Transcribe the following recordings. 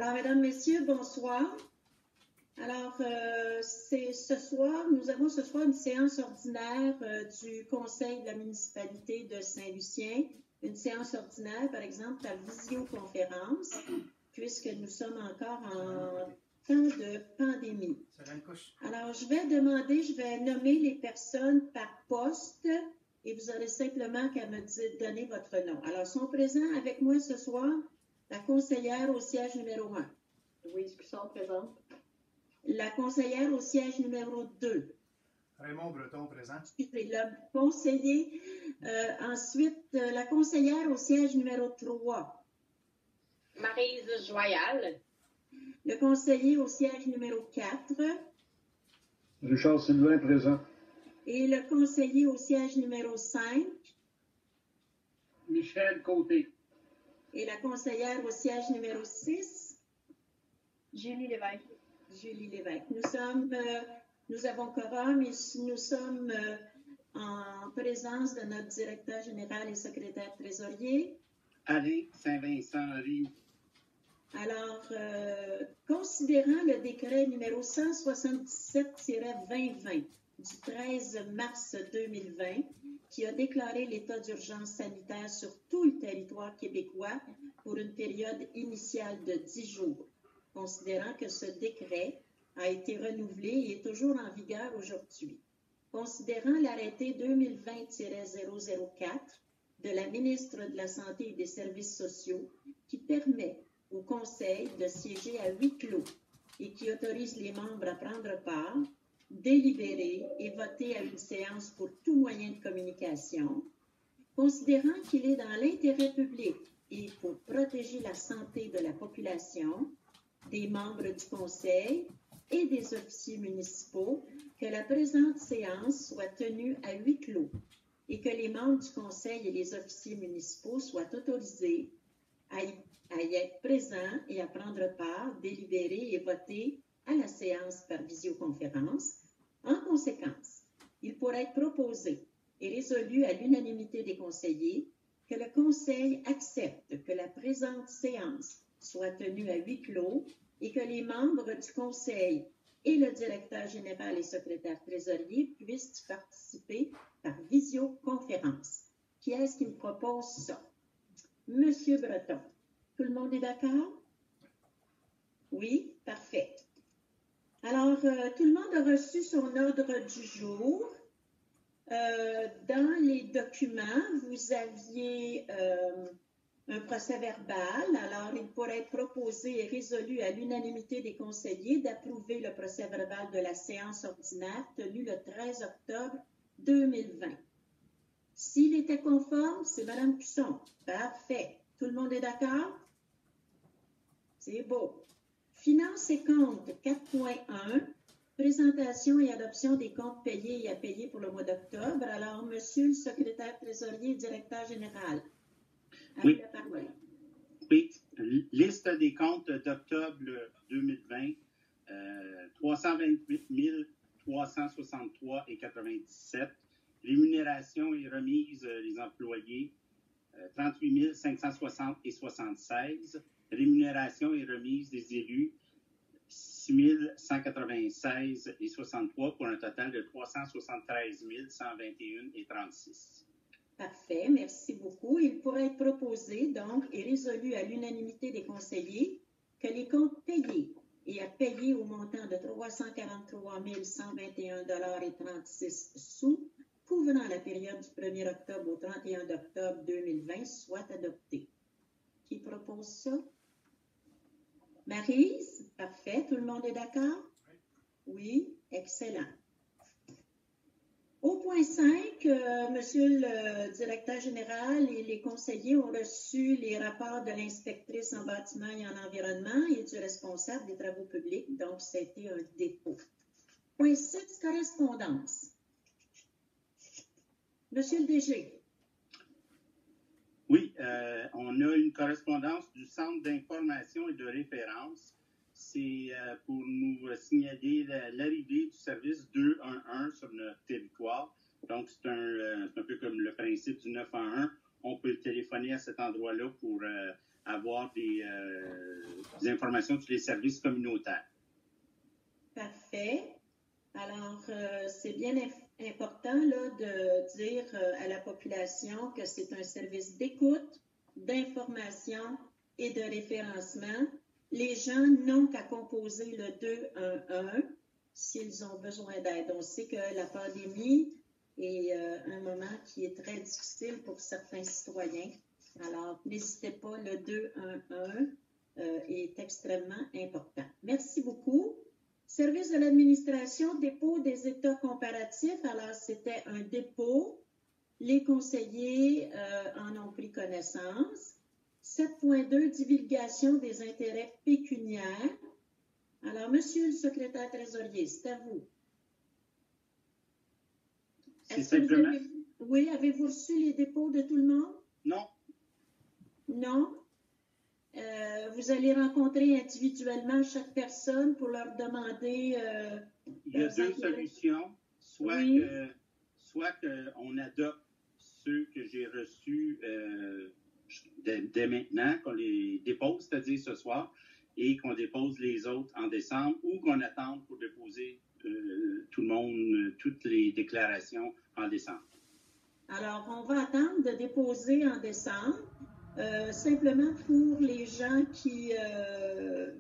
Alors, mesdames, messieurs, bonsoir. Alors, ce soir, nous avons ce soir une séance ordinaire du Conseil de la municipalité de Saint-Lucien. Une séance ordinaire, par exemple, par visioconférence, puisque nous sommes encore en temps de pandémie. Alors, je vais nommer les personnes par poste et vous aurez simplement qu'à me donner votre nom. Alors, sont présents avec moi ce soir la conseillère au siège numéro 1. Louise Cusson présente. La conseillère au siège numéro 2. Raymond Breton présent. Le conseiller. Ensuite, la conseillère au siège numéro 3. Maryse Joyal. Le conseiller au siège numéro 4. Richard Sylvain présent. Et le conseiller au siège numéro 5. Michel Côté. Et la conseillère au siège numéro 6. Julie Lévesque. Julie Lévesque. Nous avons quorum et nous sommes en présence de notre directeur général et secrétaire trésorier. Alain Saint-Vincent-Rioux. Alors, considérant le décret numéro 177-2020 du 13 mars 2020, qui a déclaré l'état d'urgence sanitaire sur tout le territoire québécois pour une période initiale de 10 jours, considérant que ce décret a été renouvelé et est toujours en vigueur aujourd'hui. Considérant l'arrêté 2020-004 de la ministre de la Santé et des Services sociaux qui permet au Conseil de siéger à huis clos et qui autorise les membres à prendre part, délibérer et voter à une séance pour tout moyen de communication, considérant qu'il est dans l'intérêt public et pour protéger la santé de la population, des membres du Conseil et des officiers municipaux, que la présente séance soit tenue à huis clos et que les membres du Conseil et les officiers municipaux soient autorisés à y être présents et à prendre part, délibérer et voter à la séance par visioconférence. En conséquence, il pourrait être proposé et résolu à l'unanimité des conseillers que le Conseil accepte que la présente séance soit tenue à huis clos et que les membres du Conseil et le directeur général et secrétaire trésorier puissent participer par visioconférence. Qui est-ce qui me propose ça? Monsieur Breton. Tout le monde est d'accord? Oui, parfait. Alors, tout le monde a reçu son ordre du jour. Dans les documents, vous aviez un procès-verbal. Alors, il pourrait être proposé et résolu à l'unanimité des conseillers d'approuver le procès-verbal de la séance ordinaire tenue le 13 octobre 2020. S'il était conforme, c'est Mme Cusson. Parfait. Tout le monde est d'accord? C'est beau. Finances et comptes 4.1, présentation et adoption des comptes payés et à payer pour le mois d'octobre. Alors, monsieur le secrétaire trésorier et directeur général, Oui. la parole. Oui. Liste des comptes d'octobre 2020, 328 363,97. Rémunération et remise les employés, 38 560,76. Rémunération et remise des élus, 6 196,63 pour un total de 373 121,36. Parfait, merci beaucoup. Il pourrait être proposé, donc, et résolu à l'unanimité des conseillers que les comptes payés et à payer au montant de 343 121,36 couvrant la période du 1er octobre au 31 octobre 2020 soient adoptés. Qui propose ça? Maryse? Parfait. Tout le monde est d'accord? Oui, excellent. Au point 5, monsieur le directeur général et les conseillers ont reçu les rapports de l'inspectrice en bâtiment et en environnement et du responsable des travaux publics, donc c'était un dépôt. Point 6, correspondance. Monsieur le DG. Oui, on a une correspondance du Centre d'information et de référence. C'est pour nous signaler l'arrivée du service 211 sur notre territoire. Donc, c'est un peu comme le principe du 911. on peut téléphoner à cet endroit-là pour avoir des informations sur les services communautaires. Parfait. Alors, c'est bien important là, de dire à la population que c'est un service d'écoute, d'information et de référencement. Les gens n'ont qu'à composer le 211 s'ils ont besoin d'aide. On sait que la pandémie est un moment qui est très difficile pour certains citoyens. Alors, n'hésitez pas, le 211 est extrêmement important. Merci beaucoup. Service de l'administration, dépôt des états comparatifs. Alors, c'était un dépôt. Les conseillers en ont pris connaissance. 7.2, divulgation des intérêts pécuniaires. Alors, Monsieur le secrétaire trésorier, c'est à vous. C'est simplement... Oui, avez-vous reçu les dépôts de tout le monde? Non. Non? Vous allez rencontrer individuellement chaque personne pour leur demander... Il y a deux solutions. Soit qu'on adopte ceux que j'ai reçus dès maintenant, qu'on les dépose, c'est-à-dire ce soir, et qu'on dépose les autres en décembre, ou qu'on attende pour déposer tout le monde, toutes les déclarations en décembre. Alors, on va attendre de déposer en décembre. Simplement pour les gens qui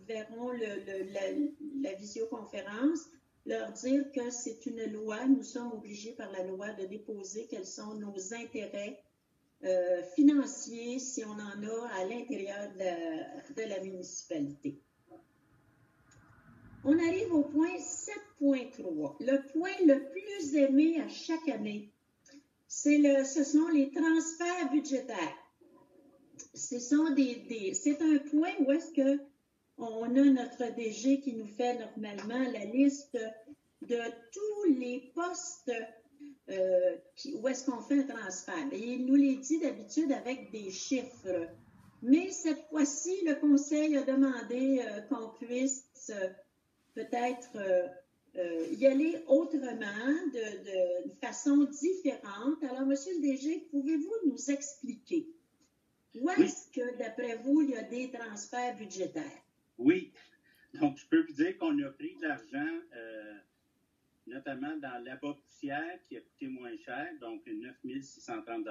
verront la visioconférence, leur dire que c'est une loi, nous sommes obligés par la loi de déposer quels sont nos intérêts financiers si on en a à l'intérieur de la municipalité. On arrive au point 7.3. Le point le plus aimé à chaque année, ce sont les transferts budgétaires. C'est un point où est-ce que on a notre DG qui nous fait normalement la liste de tous les postes où est-ce qu'on fait un transfert. Et il nous les dit d'habitude avec des chiffres. Mais cette fois-ci, le Conseil a demandé qu'on puisse peut-être y aller autrement, de façon différente. Alors, Monsieur le DG, pouvez-vous nous expliquer où est-ce que, d'après vous, il y a des transferts budgétaires? Oui. Donc, je peux vous dire qu'on a pris de l'argent, notamment dans l'abat-poussière, qui a coûté moins cher, donc 9 630 $.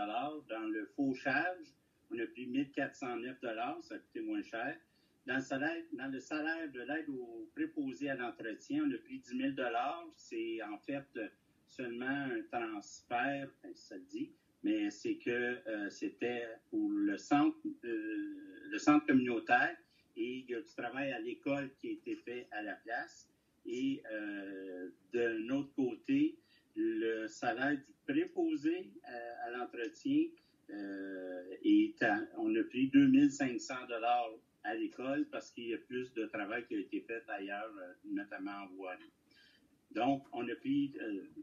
Dans le fauchage, on a pris 1 409 $, ça a coûté moins cher. Dans le salaire de l'aide aux préposés à l'entretien, on a pris 10 000 $. C'est en fait seulement un transfert, ça le dit, mais c'est que c'était pour le centre communautaire et il y a du travail à l'école qui a été fait à la place. Et d'un autre côté, le salaire du préposé à l'entretien, on a pris 2 500 $ à l'école parce qu'il y a plus de travail qui a été fait ailleurs, notamment en voirie. Donc, on a pris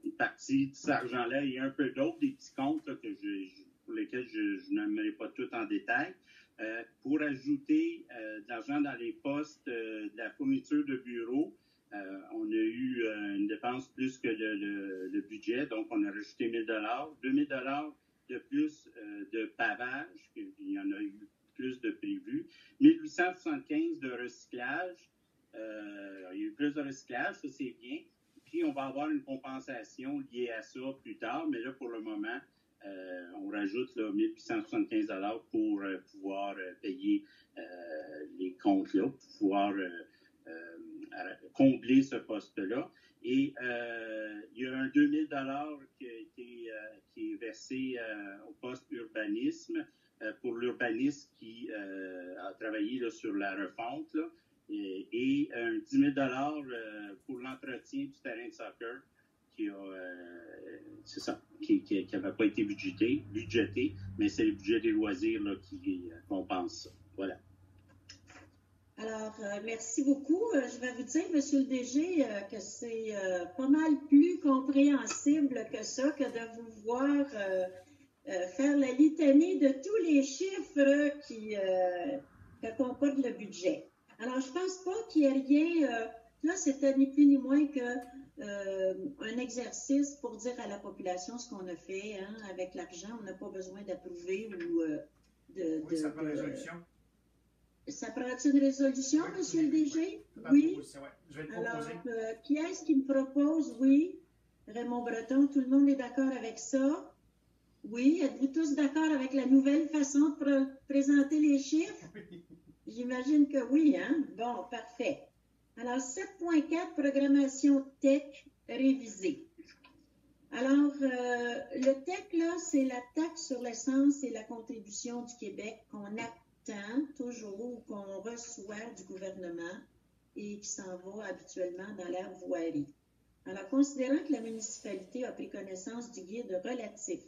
une partie de cet argent-là et un peu d'autres, des petits comptes là, pour lesquels je n'aimerais pas tout en détail, pour ajouter de l'argent dans les postes de la fourniture de bureaux. On a eu une dépense plus que le budget, donc on a rajouté 1 000 $, 2 000 $ de plus de pavage, il y en a eu plus de prévu, 1 875 de recyclage, il y a eu plus de recyclage, ça c'est bien. Puis, on va avoir une compensation liée à ça plus tard, mais là, pour le moment, on rajoute là, 1 875 $ pour pouvoir payer les comptes-là, pour pouvoir combler ce poste-là. Et il y a un 2 000 $ qui est versé au poste urbanisme pour l'urbaniste qui a travaillé là, sur la refonte, là. Et un 10 000 $ pour l'entretien du terrain de soccer qui n'avait pas été budgété, mais c'est le budget des loisirs là, qui compense ça. Voilà. Alors, merci beaucoup. Je vais vous dire, Monsieur le DG, que c'est pas mal plus compréhensible que ça, que de vous voir faire la litanie de tous les chiffres que comporte le budget. Alors, je pense pas qu'il y ait rien Là, c'était ni plus ni moins que un exercice pour dire à la population ce qu'on a fait. Hein, avec l'argent, on n'a pas besoin d'approuver ou Oui, ça prend une résolution. Ça prend une résolution, Oui, Monsieur le DG? Oui. Ouais. Je vais le proposer. Alors, qui est-ce qui me propose? Oui. Raymond Breton, tout le monde est d'accord avec ça? Oui. Êtes-vous tous d'accord avec la nouvelle façon de présenter les chiffres? J'imagine que oui, hein? Bon, parfait. Alors, 7.4, programmation tech révisée. Alors, le tech, là, c'est la taxe sur l'essence et la contribution du Québec qu'on attend toujours, qu'on reçoit du gouvernement et qui s'en va habituellement dans la voirie. Alors, considérant que la municipalité a pris connaissance du guide relatif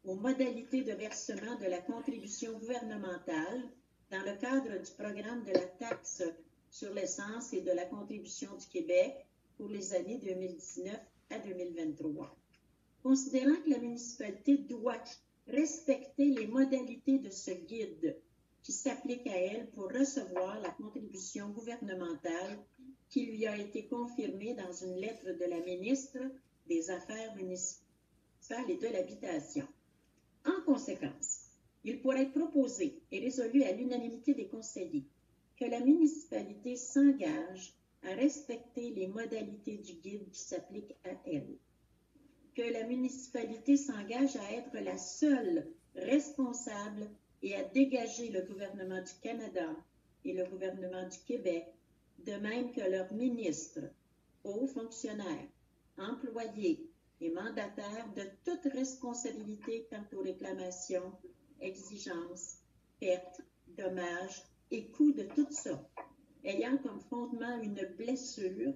aux modalités de versement de la contribution gouvernementale dans le cadre du programme de la taxe sur l'essence et de la contribution du Québec pour les années 2019 à 2023. Considérant que la municipalité doit respecter les modalités de ce guide qui s'applique à elle pour recevoir la contribution gouvernementale qui lui a été confirmée dans une lettre de la ministre des Affaires municipales et de l'Habitation. En conséquence, il pourrait être proposé et résolu à l'unanimité des conseillers que la municipalité s'engage à respecter les modalités du guide qui s'appliquent à elle, que la municipalité s'engage à être la seule responsable et à dégager le gouvernement du Canada et le gouvernement du Québec, de même que leurs ministres, hauts fonctionnaires, employés et mandataires de toute responsabilité quant aux réclamations, exigences, pertes, dommages et coûts de toutes sortes, ayant comme fondement une blessure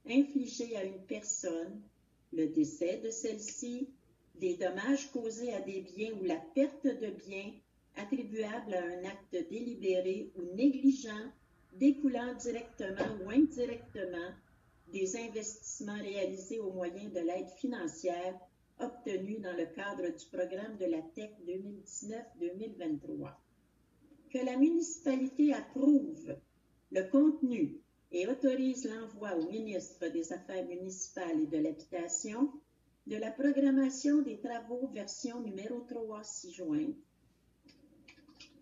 infligée à une personne, le décès de celle-ci, des dommages causés à des biens ou la perte de biens attribuables à un acte délibéré ou négligent découlant directement ou indirectement des investissements réalisés au moyen de l'aide financière obtenue dans le cadre du programme de la TEC 2019-2023. Que la municipalité approuve le contenu et autorise l'envoi au ministre des Affaires municipales et de l'Habitation de la programmation des travaux version numéro 3 ci-jointe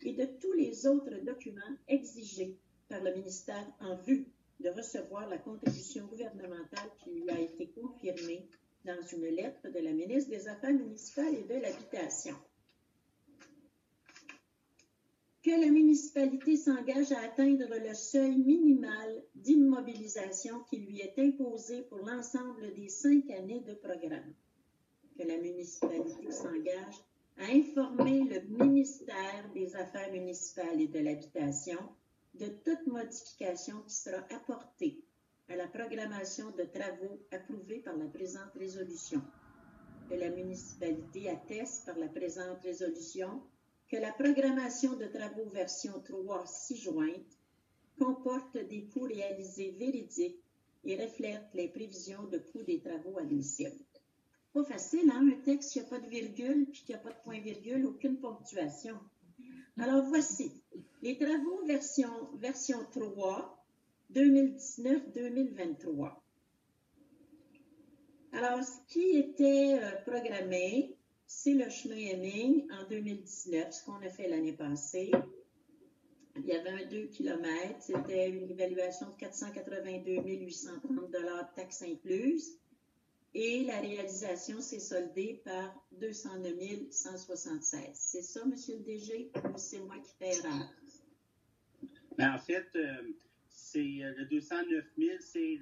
et de tous les autres documents exigés par le ministère en vue de recevoir la contribution gouvernementale qui lui a été confirmée dans une lettre de la ministre des Affaires municipales et de l'Habitation. Que la municipalité s'engage à atteindre le seuil minimal d'immobilisation qui lui est imposé pour l'ensemble des 5 années de programme. Que la municipalité s'engage à informer le ministère des Affaires municipales et de l'Habitation de toute modification qui sera apportée à la programmation de travaux approuvée par la présente résolution. Que la municipalité atteste par la présente résolution que la programmation de travaux version 3 ci-jointe comporte des coûts réalisés véridiques et reflète les prévisions de coûts des travaux admissibles. Pas facile, hein, un texte qui n'a pas de virgule, puis qui n'a pas de point-virgule, aucune ponctuation. Alors voici, les travaux version 3, 2019-2023. Alors, ce qui était programmé, c'est le chemin Hemming en 2019, ce qu'on a fait l'année passée. Il y avait un 2 km, c'était une évaluation de 482 830 $ taxes incluses. Et la réalisation s'est soldée par 209 176. C'est ça, M. le DG, ou c'est moi qui fais erreur? Ben, en fait, c'est le 209 000, c'est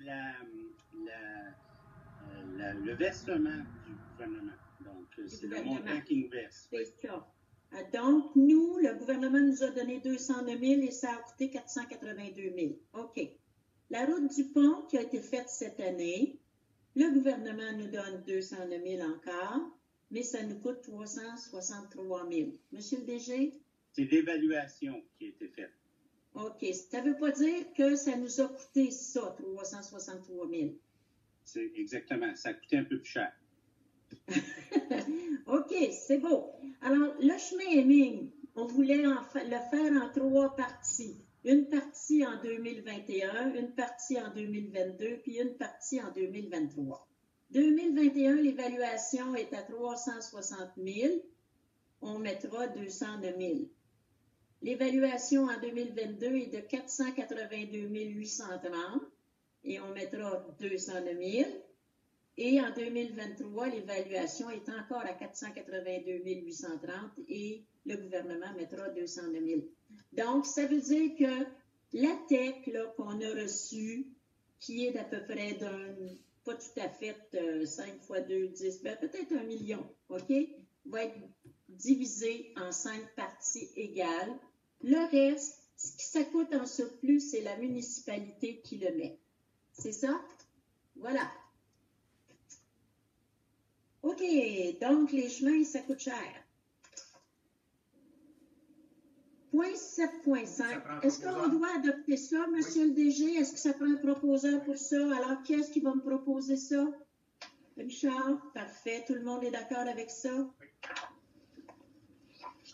le versement du gouvernement. Donc, c'est le montant qui nous verse. C'est ça. Donc, nous, le gouvernement nous a donné 209 000 et ça a coûté 482 000. OK. La route du pont qui a été faite cette année, le gouvernement nous donne 209 000 encore, mais ça nous coûte 363 000. Monsieur le DG? C'est l'évaluation qui a été faite. OK. Ça ne veut pas dire que ça nous a coûté ça, 363 000. C'est exactement. Ça a coûté un peu plus cher. OK, c'est beau. Alors, le chemin Hemming, on voulait le faire en 3 parties. une partie en 2021, une partie en 2022, puis une partie en 2023. 2021, l'évaluation est à 360 000. On mettra 209 000. L'évaluation en 2022 est de 482 830 et on mettra 209 000. Et en 2023, l'évaluation est encore à 482 830 et le gouvernement mettra 209 000. Donc, ça veut dire que la TEC qu'on a reçue, qui est d'à peu près pas tout à fait 5 fois 2, 10, ben peut-être 1 million, OK, va être divisée en 5 parties égales. Le reste, ce qui ça coûte en surplus, c'est la municipalité qui le met. C'est ça? Voilà. OK, donc les chemins, ça coûte cher. Point 7.5. Est-ce qu'on doit adopter ça, Monsieur le DG? Est-ce que ça prend un proposeur pour ça? Alors, qui est-ce qui va me proposer ça? Richard? Parfait. Tout le monde est d'accord avec ça?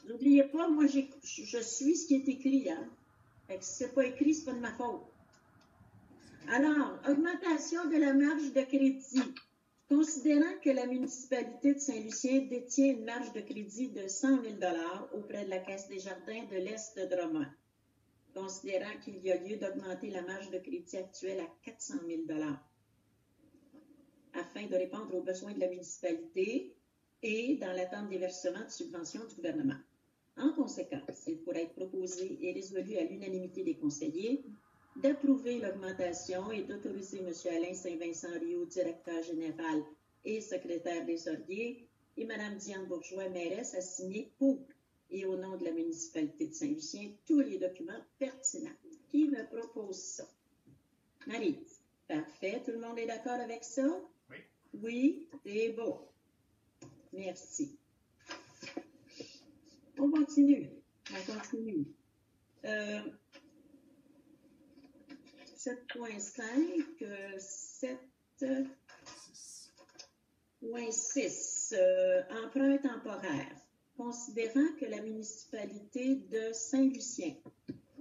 N'oubliez pas, moi, je suis ce qui est écrit. Hein? Fait que si ce n'est pas écrit, ce n'est pas de ma faute. Alors, augmentation de la marge de crédit. Considérant que la municipalité de Saint-Lucien détient une marge de crédit de 100 000 $ auprès de la Caisse des Jardins de l'Est de Drummond, considérant qu'il y a lieu d'augmenter la marge de crédit actuelle à 400 000 $ afin de répondre aux besoins de la municipalité et dans l'attente des versements de subventions du gouvernement. En conséquence, il pourrait être proposé et résolu à l'unanimité des conseillers d'approuver l'augmentation et d'autoriser M. Alain Saint-Vincent-Rio, directeur général et secrétaire des Orguiers, et Mme Diane Bourgeois, mairesse, à signer pour et au nom de la municipalité de Saint-Lucien tous les documents pertinents. Qui me propose ça? Marie. Parfait. Tout le monde est d'accord avec ça? Oui. Oui, c'est beau. Merci. On continue. 7.5, 7.6, emprunt temporaire. Considérant que la municipalité de Saint-Lucien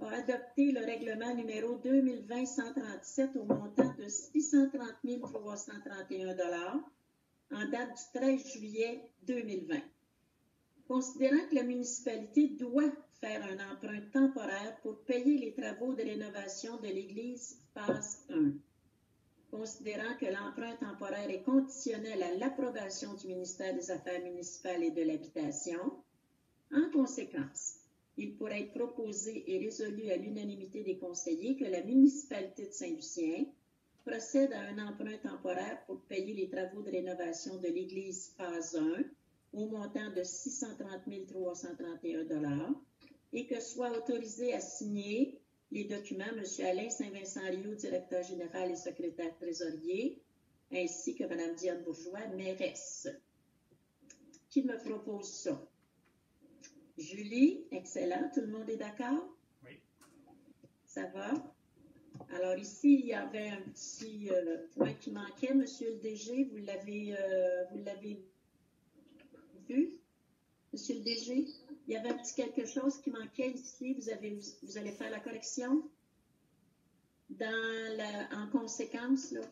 a adopté le règlement numéro 2020-137 au montant de 630 331 $ en date du 13 juillet 2020. Considérant que la municipalité doit faire un emprunt temporaire pour payer les travaux de rénovation de l'église phase 1. Considérant que l'emprunt temporaire est conditionnel à l'approbation du ministère des Affaires municipales et de l'Habitation, en conséquence, il pourrait être proposé et résolu à l'unanimité des conseillers que la municipalité de Saint-Lucien procède à un emprunt temporaire pour payer les travaux de rénovation de l'église phase 1 au montant de 630 331 $ et que soit autorisé à signer les documents M. Alain Saint-Vincent-Rio, directeur général et secrétaire trésorier, ainsi que Mme Diane Bourgeois, mairesse. Qui me propose ça? Julie, excellent. Tout le monde est d'accord? Oui. Ça va? Alors ici, il y avait un petit point qui manquait, Monsieur le DG. Vous l'avez vu? Monsieur le DG? Il y avait un petit quelque chose qui manquait ici. Vous allez faire la correction en conséquence, là.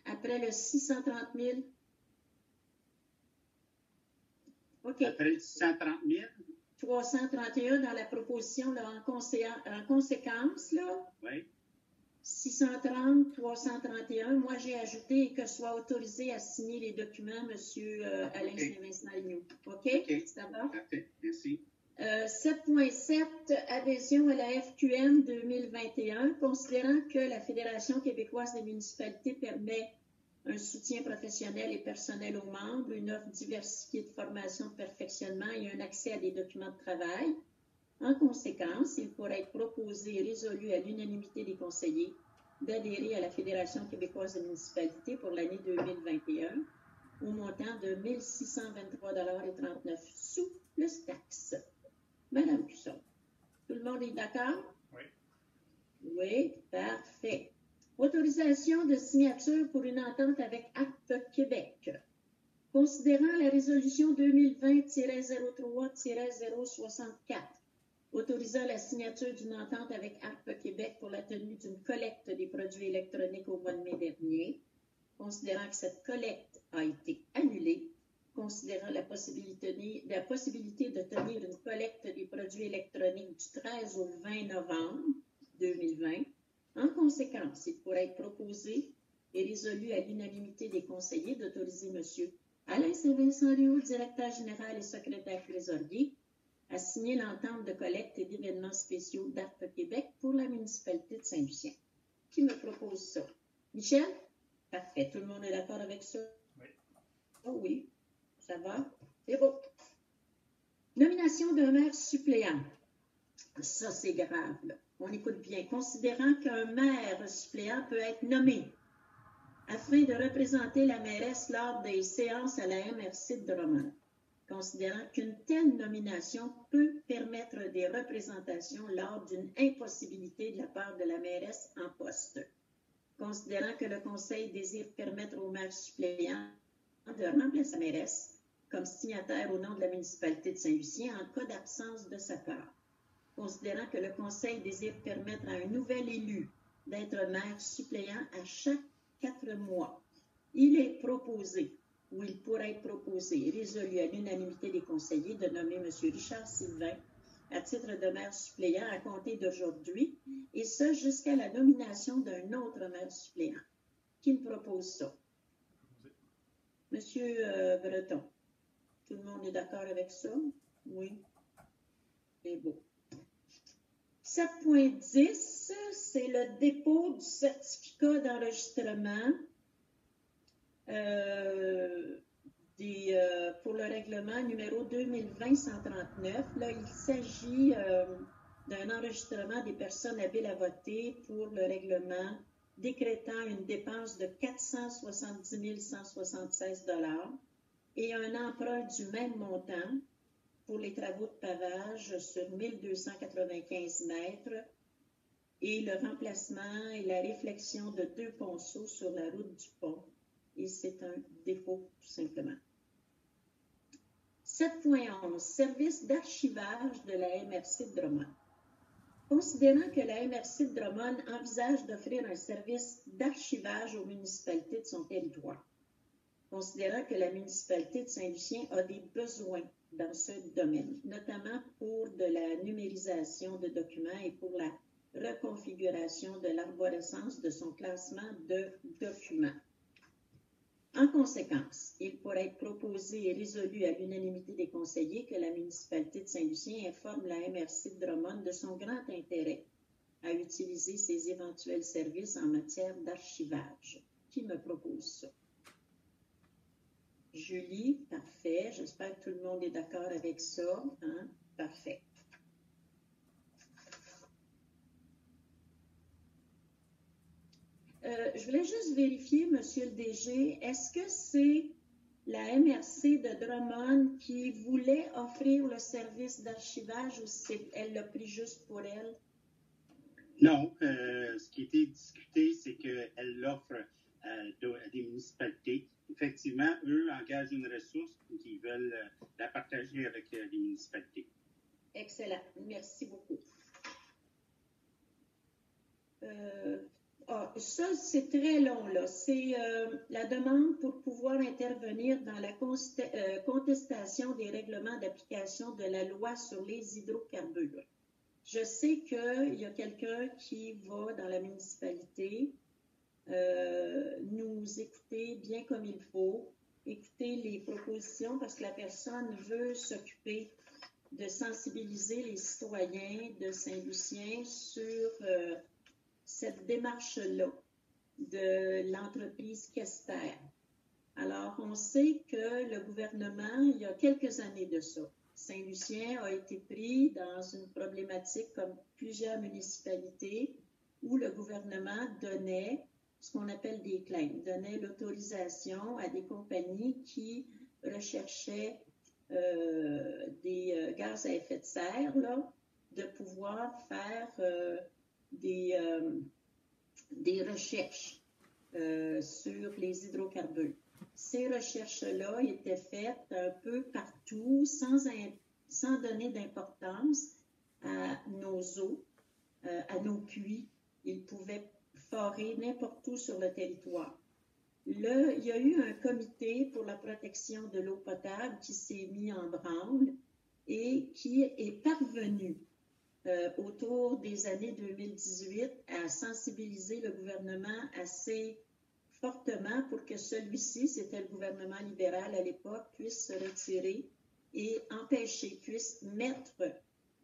Après le 630 000. OK. Après le 630 000? 331 dans la proposition, là, en conséquence, là. Oui. 630, 331. Moi, j'ai ajouté que soit autorisé à signer les documents, M. Alain Saint-Vincent-Rio. OK? Ça va? Parfait. Merci. 7.7, adhésion à la FQM 2021. Considérant que la Fédération québécoise des municipalités permet un soutien professionnel et personnel aux membres, une offre diversifiée de formation de perfectionnement et un accès à des documents de travail. En conséquence, il pourrait être proposé et résolu à l'unanimité des conseillers d'adhérer à la Fédération québécoise des municipalités pour l'année 2021 au montant de 1 623,39 $ sous le taxe. Madame Cusson, tout le monde est d'accord? Oui. Oui, parfait. Autorisation de signature pour une entente avec Acte Québec. Considérant la résolution 2020-03-064 autorisant la signature d'une entente avec ARP Québec pour la tenue d'une collecte des produits électroniques au mois de mai dernier, considérant que cette collecte a été annulée, considérant la possibilité de tenir une collecte des produits électroniques du 13 au 20 novembre 2020. En conséquence, il pourrait être proposé et résolu à l'unanimité des conseillers d'autoriser M. Alain Sylvain-Sanrio, directeur général et secrétaire trésorier, à signer l'entente de collecte et d'événements spéciaux d'ARP Québec pour la municipalité de Saint-Lucien. Qui me propose ça? Michel? Parfait. Tout le monde est d'accord avec ça? Oui. Oh oui. Ça va? C'est beau. Nomination d'un maire suppléant. Ça, c'est grave, là. On écoute bien. Considérant qu'un maire suppléant peut être nommé afin de représenter la mairesse lors des séances à la MRC de Drummond. Considérant qu'une telle nomination peut permettre des représentations lors d'une impossibilité de la part de la mairesse en poste. Considérant que le Conseil désire permettre au maire suppléant de remplacer la mairesse comme signataire au nom de la municipalité de Saint-Lucien en cas d'absence de sa part. Considérant que le Conseil désire permettre à un nouvel élu d'être maire suppléant à chaque 4 mois, il est proposé, ou il pourrait être proposé, résolu à l'unanimité des conseillers de nommer M. Richard Sylvain à titre de maire suppléant à compter d'aujourd'hui, et ce jusqu'à la nomination d'un autre maire suppléant. Qui me propose ça? Monsieur Breton. Tout le monde est d'accord avec ça? Oui. C'est beau. 7.10, c'est le dépôt du certificat d'enregistrement pour le règlement numéro 2020-139. Là, il s'agit d'un enregistrement des personnes habiles à voter pour le règlement décrétant une dépense de 470 176 $ et un emprunt du même montant pour les travaux de pavage sur 1295 mètres et le remplacement et la réflexion de 2 ponceaux sur la route du pont. Et c'est un défaut, tout simplement. 7.11. Service d'archivage de la MRC de Drummond. Considérant que la MRC de Drummond envisage d'offrir un service d'archivage aux municipalités de son territoire, considérant que la municipalité de Saint-Lucien a des besoins dans ce domaine, notamment pour de la numérisation de documents et pour la reconfiguration de l'arborescence de son classement de documents. En conséquence, il pourrait être proposé et résolu à l'unanimité des conseillers que la municipalité de Saint-Lucien informe la MRC de Drummond de son grand intérêt à utiliser ses éventuels services en matière d'archivage. Qui me propose ça? Julie, parfait. J'espère que tout le monde est d'accord avec ça. Hein? Parfait. Je voulais juste vérifier, Monsieur le DG, est-ce que c'est la MRC de Drummond qui voulait offrir le service d'archivage ou elle l'a pris juste pour elle? Non, ce qui a été discuté, c'est qu'elle l'offre à des municipalités. Effectivement, eux engagent une ressource et ils veulent la partager avec les municipalités. Excellent. Merci beaucoup. Ça, c'est très long, là. C'est la demande pour pouvoir intervenir dans la contestation des règlements d'application de la loi sur les hydrocarbures. Je sais qu'il y a quelqu'un qui va dans la municipalité nous écouter bien comme il faut, écouter les propositions parce que la personne veut s'occuper de sensibiliser les citoyens de Saint-Lucien sur cette démarche-là de l'entreprise Kester. Alors, on sait que le gouvernement, il y a quelques années de ça, Saint-Lucien a été pris dans une problématique comme plusieurs municipalités où le gouvernement donnait ce qu'on appelle des claims, donnait l'autorisation à des compagnies qui recherchaient des gaz à effet de serre, là, de pouvoir faire des recherches sur les hydrocarbures. Ces recherches-là étaient faites un peu partout, sans donner d'importance, à nos eaux, à nos puits. Ils pouvaient forer n'importe où sur le territoire. Là, il y a eu un comité pour la protection de l'eau potable qui s'est mis en branle et qui est parvenu autour des années 2018 à sensibiliser le gouvernement assez fortement pour que celui-ci, c'était le gouvernement libéral à l'époque, puisse se retirer et puisse mettre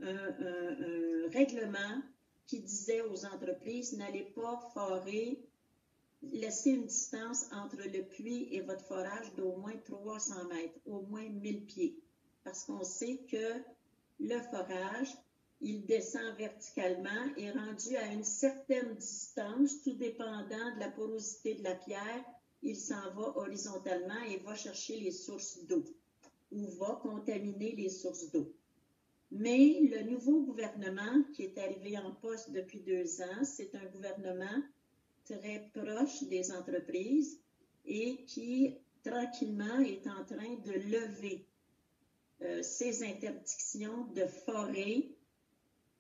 un règlement qui disait aux entreprises, n'allez pas forer, laissez une distance entre le puits et votre forage d'au moins 300 mètres, au moins 1000 pieds. Parce qu'on sait que le forage, il descend verticalement et rendu à une certaine distance, tout dépendant de la porosité de la pierre, il s'en va horizontalement et va chercher les sources d'eau ou va contaminer les sources d'eau. Mais le nouveau gouvernement qui est arrivé en poste depuis 2 ans, c'est un gouvernement très proche des entreprises et qui, tranquillement, est en train de lever ces interdictions de forer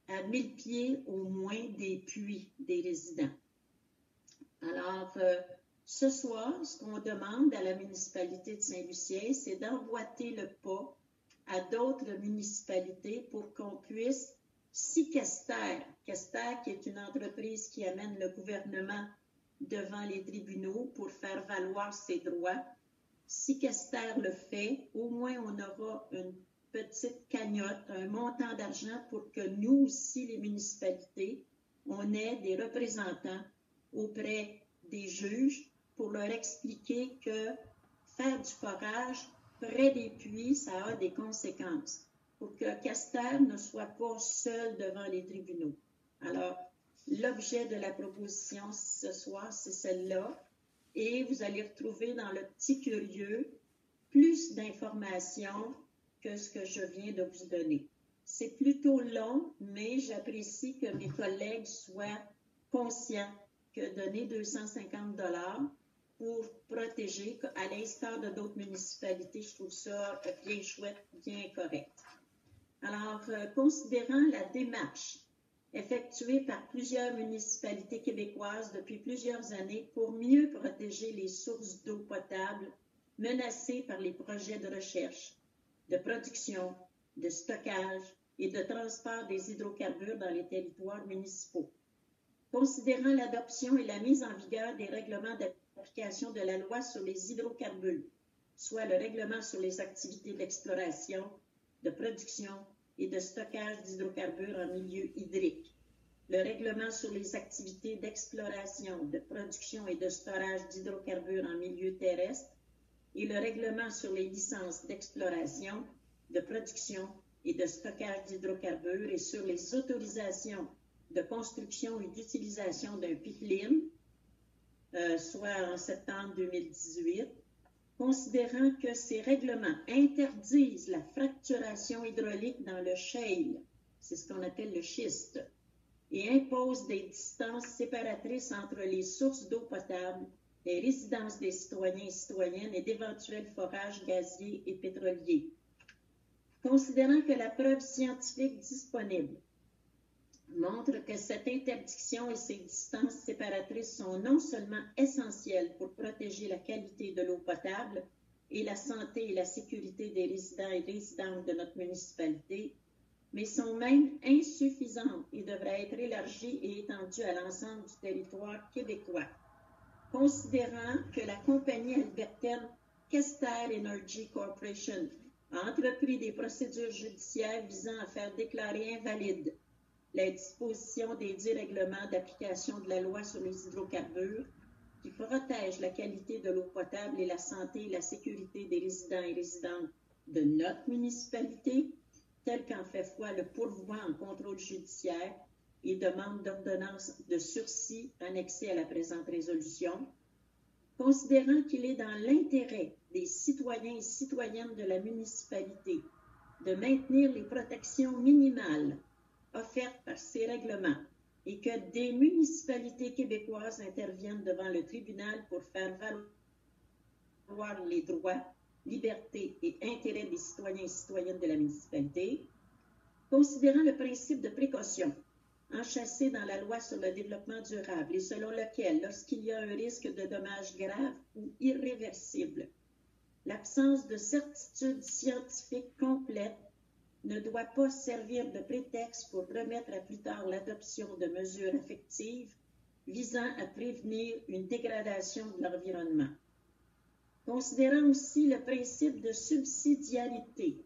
à 1000 pieds au moins des puits des résidents. Alors, ce soir, ce qu'on demande à la municipalité de Saint-Lucien, c'est d'emboîter le pas à d'autres municipalités pour qu'on puisse, si Quester qui est une entreprise qui amène le gouvernement devant les tribunaux pour faire valoir ses droits, si Quester le fait, au moins on aura une petite cagnotte, un montant d'argent pour que nous aussi, les municipalités, on ait des représentants auprès des juges pour leur expliquer que faire du forage près des puits, ça a des conséquences pour que Quester ne soit pas seul devant les tribunaux. Alors, l'objet de la proposition ce soir, c'est celle-là. Et vous allez retrouver dans le petit curieux plus d'informations que ce que je viens de vous donner. C'est plutôt long, mais j'apprécie que mes collègues soient conscients que donner 250 $ pour protéger, à l'instar de d'autres municipalités, je trouve ça bien chouette, bien correct. Alors, considérant la démarche effectuée par plusieurs municipalités québécoises depuis plusieurs années pour mieux protéger les sources d'eau potable menacées par les projets de recherche, de production, de stockage et de transport des hydrocarbures dans les territoires municipaux. Considérant l'adoption et la mise en vigueur des règlements d'application de la loi sur les hydrocarbures, soit le règlement sur les activités d'exploration, de production et de stockage d'hydrocarbures en milieu hydrique, le règlement sur les activités d'exploration, de production et de storage d'hydrocarbures en milieu terrestre et le règlement sur les licences d'exploration, de production et de stockage d'hydrocarbures et sur les autorisations de construction et d'utilisation d'un pipeline, soit en septembre 2018, considérant que ces règlements interdisent la fracturation hydraulique dans le shale, c'est ce qu'on appelle le schiste, et imposent des distances séparatrices entre les sources d'eau potable, les résidences des citoyens et citoyennes et d'éventuels forages gaziers et pétroliers. Considérant que la preuve scientifique disponible montre que cette interdiction et ces distances séparatrices sont non seulement essentielles pour protéger la qualité de l'eau potable et la santé et la sécurité des résidents et résidentes de notre municipalité, mais sont même insuffisantes et devraient être élargies et étendues à l'ensemble du territoire québécois. Considérant que la compagnie albertaine Quester Energy Corporation a entrepris des procédures judiciaires visant à faire déclarer invalide les dispositions des 10 règlements d'application de la loi sur les hydrocarbures qui protègent la qualité de l'eau potable et la santé et la sécurité des résidents et résidentes de notre municipalité, tel qu'en fait foi le pourvoi en contrôle judiciaire et demande d'ordonnance de sursis annexée à la présente résolution, considérant qu'il est dans l'intérêt des citoyens et citoyennes de la municipalité de maintenir les protections minimales offertes par ces règlements et que des municipalités québécoises interviennent devant le tribunal pour faire valoir les droits, libertés et intérêts des citoyens et citoyennes de la municipalité, Considérant le principe de précaution enchâssé dans la loi sur le développement durable et selon lequel, lorsqu'il y a un risque de dommages graves ou irréversibles, l'absence de certitude scientifique complète ne doit pas servir de prétexte pour remettre à plus tard l'adoption de mesures effectives visant à prévenir une dégradation de l'environnement. Considérant aussi le principe de subsidiarité,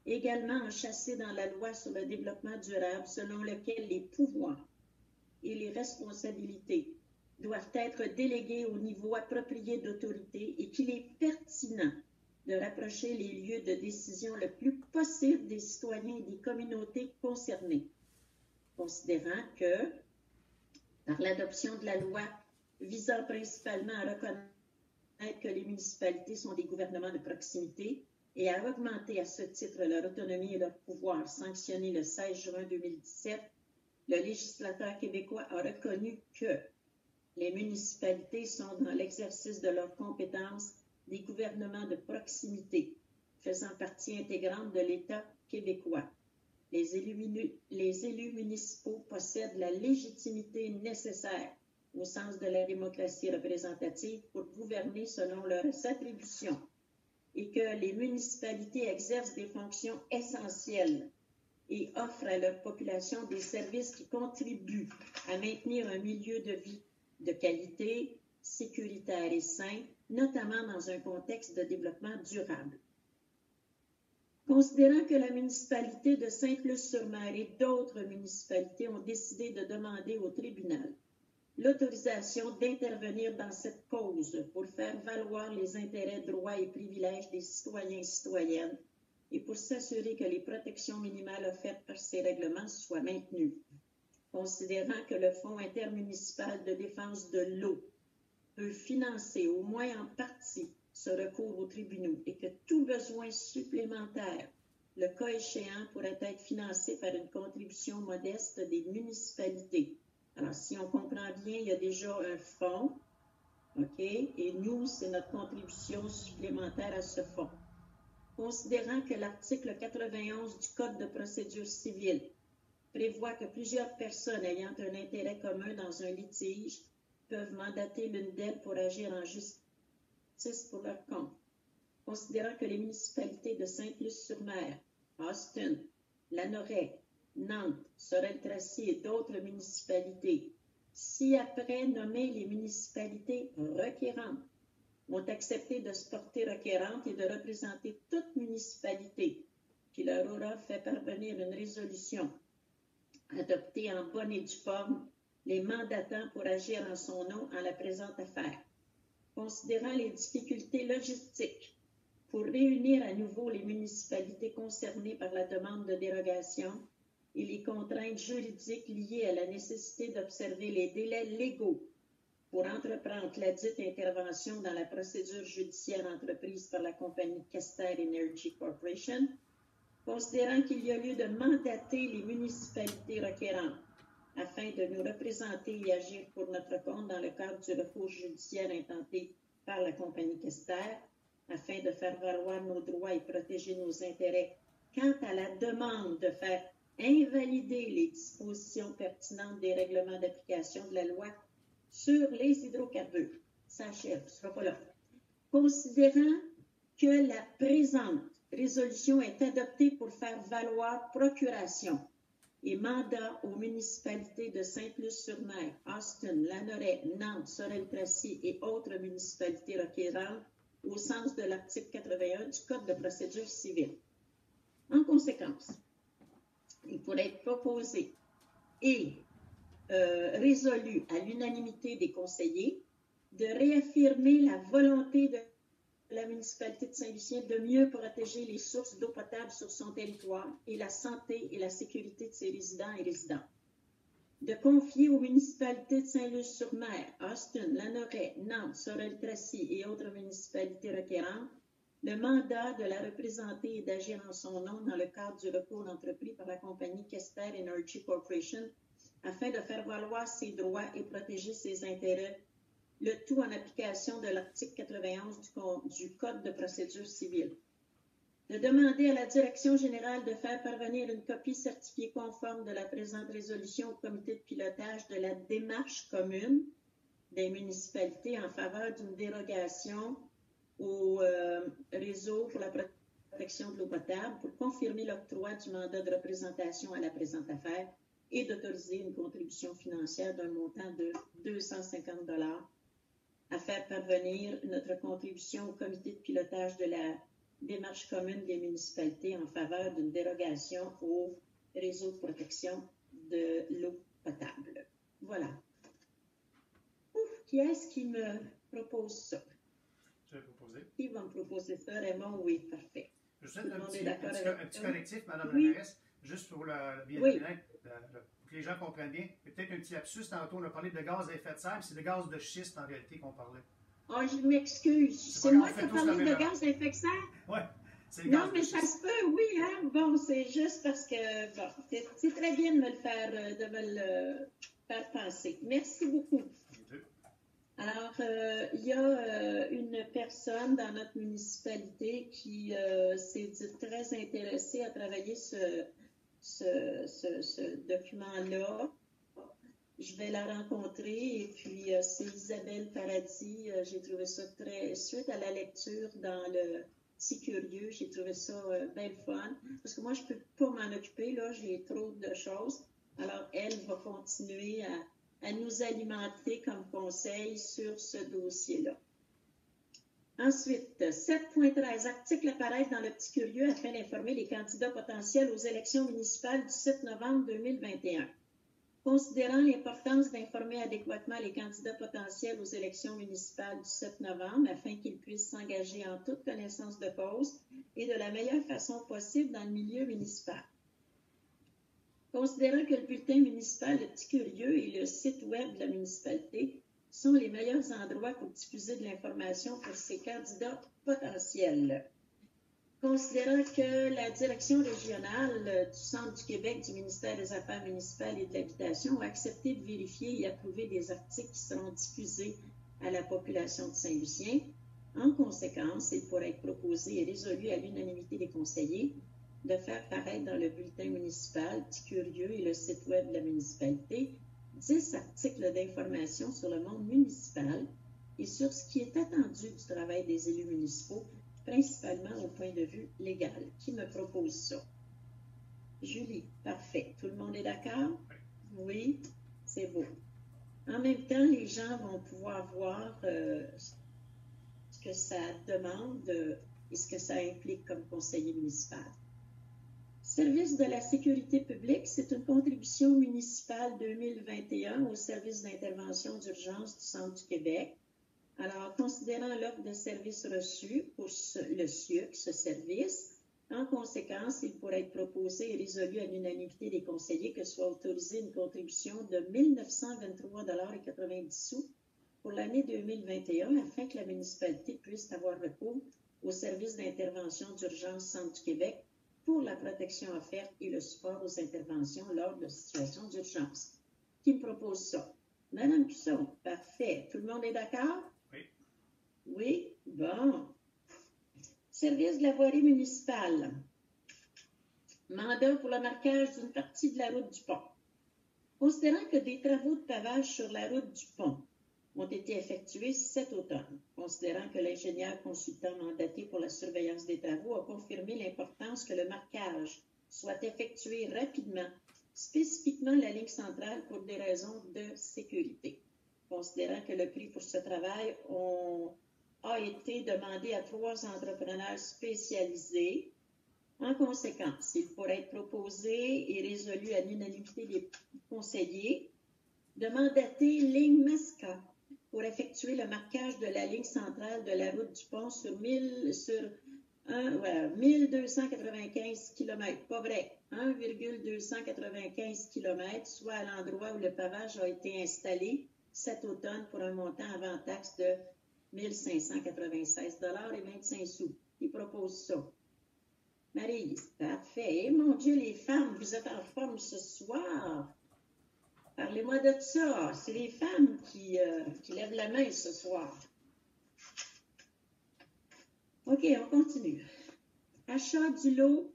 également enchâssé dans la loi sur le développement durable, selon lequel les pouvoirs et les responsabilités doivent être délégués au niveau approprié d'autorité et qu'il est pertinent de rapprocher les lieux de décision le plus possible des citoyens et des communautés concernées, considérant que, par l'adoption de la loi visant principalement à reconnaître que les municipalités sont des gouvernements de proximité et à augmenter à ce titre leur autonomie et leur pouvoir sanctionné le 16 juin 2017, le législateur québécois a reconnu que les municipalités sont dans l'exercice de leurs compétences des gouvernements de proximité, faisant partie intégrante de l'État québécois. Les élus municipaux possèdent la légitimité nécessaire au sens de la démocratie représentative pour gouverner selon leurs attributions et que les municipalités exercent des fonctions essentielles et offrent à leur population des services qui contribuent à maintenir un milieu de vie de qualité, sécuritaire et sain, notamment dans un contexte de développement durable. Considérant que la municipalité de Sainte-Luce-sur-Mer et d'autres municipalités ont décidé de demander au tribunal l'autorisation d'intervenir dans cette cause pour faire valoir les intérêts, droits et privilèges des citoyens et citoyennes et pour s'assurer que les protections minimales offertes par ces règlements soient maintenues. Considérant que le Fonds intermunicipal de défense de l'eau peut financer au moins en partie ce recours aux tribunaux et que tout besoin supplémentaire, le cas échéant, pourrait être financé par une contribution modeste des municipalités. Alors, si on comprend bien, il y a déjà un fonds, OK, et nous, c'est notre contribution supplémentaire à ce fonds. Considérant que l'article 91 du Code de procédure civile prévoit que plusieurs personnes ayant un intérêt commun dans un litige peuvent mandater l'une d'elles pour agir en justice pour leur compte. Considérant que les municipalités de Sainte-Luce-sur-Mer, Austin, Lanoraie, Nantes, Sorel-Tracy et d'autres municipalités, si après nommer les municipalités requérantes, ont accepté de se porter requérantes et de représenter toute municipalité qui leur aura fait parvenir une résolution adoptée en bonne et due forme, les mandatant pour agir en son nom en la présente affaire. Considérant les difficultés logistiques pour réunir à nouveau les municipalités concernées par la demande de dérogation et les contraintes juridiques liées à la nécessité d'observer les délais légaux pour entreprendre la dite intervention dans la procédure judiciaire entreprise par la compagnie Cascade Energy Corporation, considérant qu'il y a lieu de mandater les municipalités requérantes afin de nous représenter et agir pour notre compte dans le cadre du recours judiciaire intenté par la compagnie Cascade, afin de faire valoir nos droits et protéger nos intérêts quant à la demande de faire invalider les dispositions pertinentes des règlements d'application de la loi sur les hydrocarbures. Ça achève, ce ne sera pas là. Considérant que la présente résolution est adoptée pour faire valoir procuration et mandat aux municipalités de Sainte-Luce-sur-Mer, Austin, Lanoraie, Nantes, Sorel-Tracy et autres municipalités requérantes au sens de l'article 81 du Code de procédure civile. En conséquence, il pourrait être proposé et résolu à l'unanimité des conseillers de réaffirmer la volonté de la municipalité de Saint-Lucien de mieux protéger les sources d'eau potable sur son territoire et la santé et la sécurité de ses résidents et résidentes. De confier aux municipalités de Saint-Luce-sur-Mer, Austin, Lanoraie, Nantes, Sorel-Tracy et autres municipalités requérantes le mandat de la représenter et d'agir en son nom dans le cadre du recours entrepris par la compagnie Cascade Energy Corporation afin de faire valoir ses droits et protéger ses intérêts, le tout en application de l'article 91 du Code de procédure civile. de demander à la Direction générale de faire parvenir une copie certifiée conforme de la présente résolution au comité de pilotage de la démarche commune des municipalités en faveur d'une dérogation au réseau pour la protection de l'eau potable pour confirmer l'octroi du mandat de représentation à la présente affaire et d'autoriser une contribution financière d'un montant de 250 $ à faire parvenir notre contribution au comité de pilotage de la démarche commune des municipalités en faveur d'une dérogation au réseau de protection de l'eau potable. Voilà. Qui est-ce qui me propose ça? Je vais proposer. Qui va me proposer ça? Raymond, oui, parfait. Je souhaite un petit correctif, Mme Oui. la mairesse, juste pour le bien Oui. pour que les gens comprennent bien. Il y a peut-être un petit lapsus tantôt, on a parlé de gaz à effet de serre, mais c'est de gaz de schiste en réalité qu'on parlait. Oh, je m'excuse. C'est pas moi grave, qui ai on fait parlé tous de la même gaz à effet de serre? Oui, c'est le Non, gaz mais de ça schiste. se peut, oui, hein. Bon, c'est juste parce que, bon, c'est très bien de me le faire, de me le faire penser. Merci beaucoup. Les deux. Alors, il y a une personne dans notre municipalité qui s'est dit très intéressée à travailler ce document-là. Je vais la rencontrer et puis c'est Isabelle Paradis. J'ai trouvé ça suite à la lecture dans le Petit Curieux, j'ai trouvé ça bien le fun. Parce que moi, je ne peux pas m'en occuper, là, j'ai trop de choses. Alors, elle va continuer à nous alimenter comme conseil sur ce dossier-là. Ensuite, 7.13, article apparaître dans le Petit Curieux afin d'informer les candidats potentiels aux élections municipales du 7 novembre 2021. Considérant l'importance d'informer adéquatement les candidats potentiels aux élections municipales du 7 novembre afin qu'ils puissent s'engager en toute connaissance de cause et de la meilleure façon possible dans le milieu municipal. Considérant que le bulletin municipal Le Petit Curieux et le site web de la municipalité sont les meilleurs endroits pour diffuser de l'information pour ces candidats potentiels. Considérant que la direction régionale du Centre du Québec du ministère des Affaires municipales et de l'Habitation a accepté de vérifier et approuver des articles qui seront diffusés à la population de Saint-Lucien, en conséquence, il pourrait être proposé et résolu à l'unanimité des conseillers de faire paraître dans le bulletin municipal Petit Curieux et le site web de la municipalité 10 articles d'information sur le monde municipal et sur ce qui est attendu du travail des élus municipaux, principalement au point de vue légal. Qui me propose ça? Julie, parfait. Tout le monde est d'accord? Oui, c'est beau. En même temps, les gens vont pouvoir voir ce que ça demande et ce que ça implique comme conseiller municipal. Service de la sécurité publique, c'est une contribution municipale 2021 au service d'intervention d'urgence du Centre du Québec. Alors, considérant l'offre de services reçus pour le SIUC, ce service, en conséquence, il pourrait être proposé et résolu à l'unanimité des conseillers que soit autorisée une contribution de 1 923,90 $ pour l'année 2021 afin que la municipalité puisse avoir recours au service d'intervention d'urgence Centre du Québec pour la protection offerte et le support aux interventions lors de situations d'urgence. Qui me propose ça? Madame Cusson, parfait. Tout le monde est d'accord? Oui. Oui? Bon. Service de la voirie municipale. Mandat pour le marquage d'une partie de la route du pont. Considérant que des travaux de pavage sur la route du pont ont été effectués cet automne, considérant que l'ingénieur consultant mandaté pour la surveillance des travaux a confirmé l'importance que le marquage soit effectué rapidement, spécifiquement la ligne centrale pour des raisons de sécurité. Considérant que le prix pour ce travail a été demandé à 3 entrepreneurs spécialisés, en conséquence, il pourrait être proposé et résolu à l'unanimité des conseillers de mandater Ligne Masca pour effectuer le marquage de la ligne centrale de la route du pont sur 1295 km. Pas vrai, 1,295 km, soit à l'endroit où le pavage a été installé cet automne pour un montant avant taxe de 1 596,25 $. Qui propose ça? Marie, parfait. Mon Dieu, les femmes, vous êtes en forme ce soir. Parlez-moi de ça. C'est les femmes qui lèvent la main ce soir. OK, on continue. Achat du lot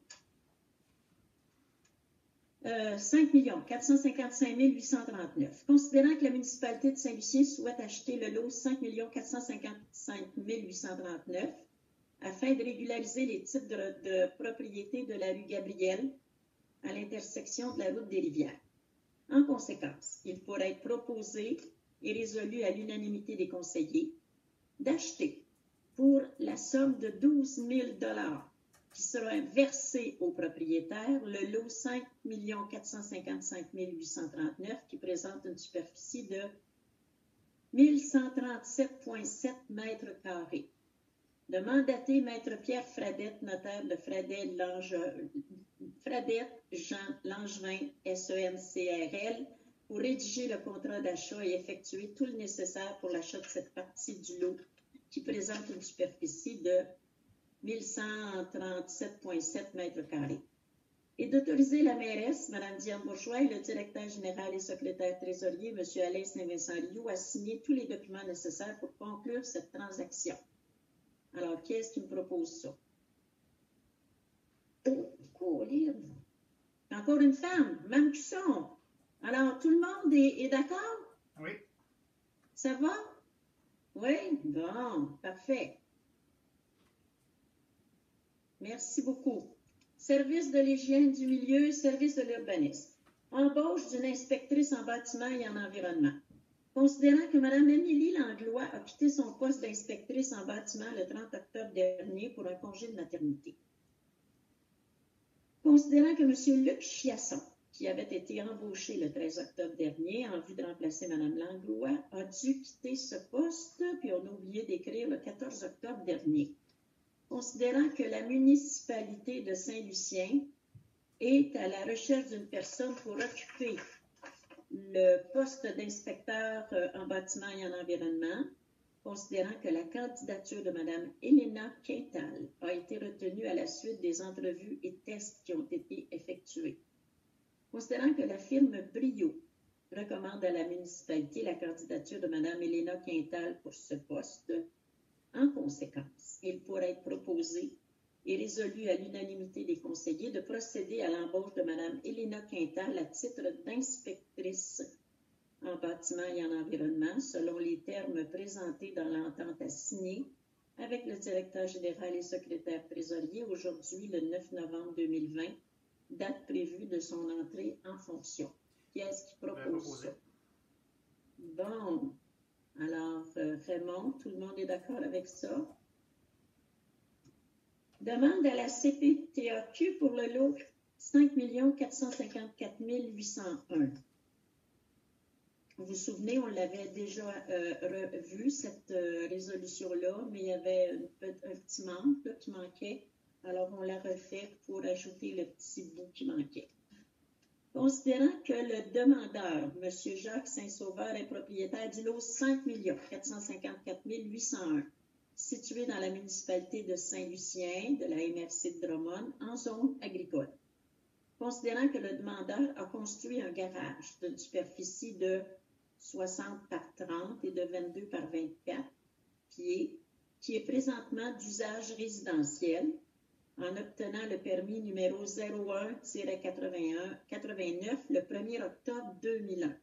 5 455 839. Considérant que la municipalité de Saint-Lucien souhaite acheter le lot 5 455 839 afin de régulariser les titres de propriété de la rue Gabriel à l'intersection de la route des Rivières. En conséquence, il pourrait être proposé et résolu à l'unanimité des conseillers d'acheter pour la somme de 12 000 $ qui sera versé au propriétaire le lot 5 455 839 qui présente une superficie de 1137,7 mètres carrés. De mandater Maître Pierre Fradette, notaire de Fradette Jean Langevin, SENCRL, pour rédiger le contrat d'achat et effectuer tout le nécessaire pour l'achat de cette partie du lot qui présente une superficie de 1137,7 mètres carrés. Et d'autoriser la mairesse, Mme Diane Bourgeois, et le directeur général et secrétaire trésorier, M. Alain Saint-Vincent-Rioux, à signer tous les documents nécessaires pour conclure cette transaction. Alors, qui est-ce qui me propose ça? Oh, Colline. Encore une femme, même Cusson. Alors, tout le monde est d'accord? Oui. Ça va? Oui? Bon, parfait. Merci beaucoup. Service de l'hygiène du milieu, service de l'urbanisme. Embauche d'une inspectrice en bâtiment et en environnement. Considérant que Mme Émilie Langlois a quitté son poste d'inspectrice en bâtiment le 30 octobre dernier pour un congé de maternité. Considérant que M. Luc Chiasson, qui avait été embauché le 13 octobre dernier en vue de remplacer Mme Langlois, a dû quitter ce poste, puis on a oublié d'écrire le 14 octobre dernier. Considérant que la municipalité de Saint-Lucien est à la recherche d'une personne pour occuper le poste d'inspecteur en bâtiment et en environnement, considérant que la candidature de Mme Elena Quintal a été retenue à la suite des entrevues et tests qui ont été effectués. Considérant que la firme Brio recommande à la municipalité la candidature de Mme Elena Quintal pour ce poste, en conséquence, il pourrait être proposé et résolu à l'unanimité des conseillers de procéder à l'embauche de Mme Elena Quintal à titre d'inspectrice en bâtiment et en environnement, selon les termes présentés dans l'entente à signer avec le directeur général et secrétaire trésorier aujourd'hui, le 9 novembre 2020, date prévue de son entrée en fonction. Qui est-ce qui propose ça? Bon. Alors, Raymond, tout le monde est d'accord avec ça? Demande à la CPTAQ pour le lot 5 454 801. Vous vous souvenez, on l'avait déjà revu, cette résolution-là, mais il y avait un petit manque là, qui manquait. Alors, on l'a refait pour ajouter le petit bout qui manquait. Considérant que le demandeur, M. Jacques Saint-Sauveur, est propriétaire du lot 5 454 801, situé dans la municipalité de Saint-Lucien, de la MRC de Drummond, en zone agricole. Considérant que le demandeur a construit un garage d'une superficie de 60 par 30 et de 22 par 24 pieds, qui est présentement d'usage résidentiel, en obtenant le permis numéro 01-89 le 1er octobre 2001.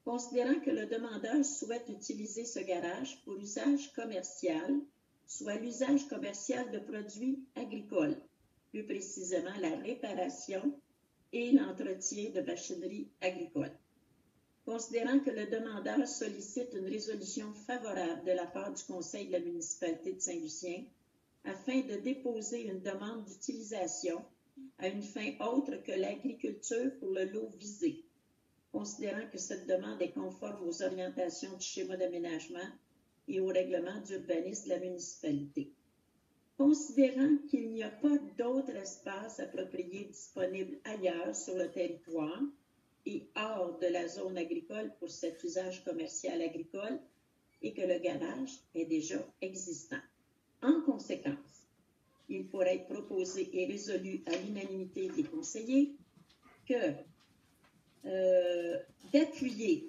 Considérant que le demandeur souhaite utiliser ce garage pour usage commercial, soit l'usage commercial de produits agricoles, plus précisément la réparation et l'entretien de machinerie agricole. Considérant que le demandeur sollicite une résolution favorable de la part du Conseil de la municipalité de Saint-Lucien, afin de déposer une demande d'utilisation à une fin autre que l'agriculture pour le lot visé, considérant que cette demande est conforme aux orientations du schéma d'aménagement et au règlement d'urbanisme de la municipalité. Considérant qu'il n'y a pas d'autres espaces appropriés disponibles ailleurs sur le territoire et hors de la zone agricole pour cet usage commercial agricole et que le garage est déjà existant. En conséquence, il pourrait être proposé et résolu à l'unanimité des conseillers que d'appuyer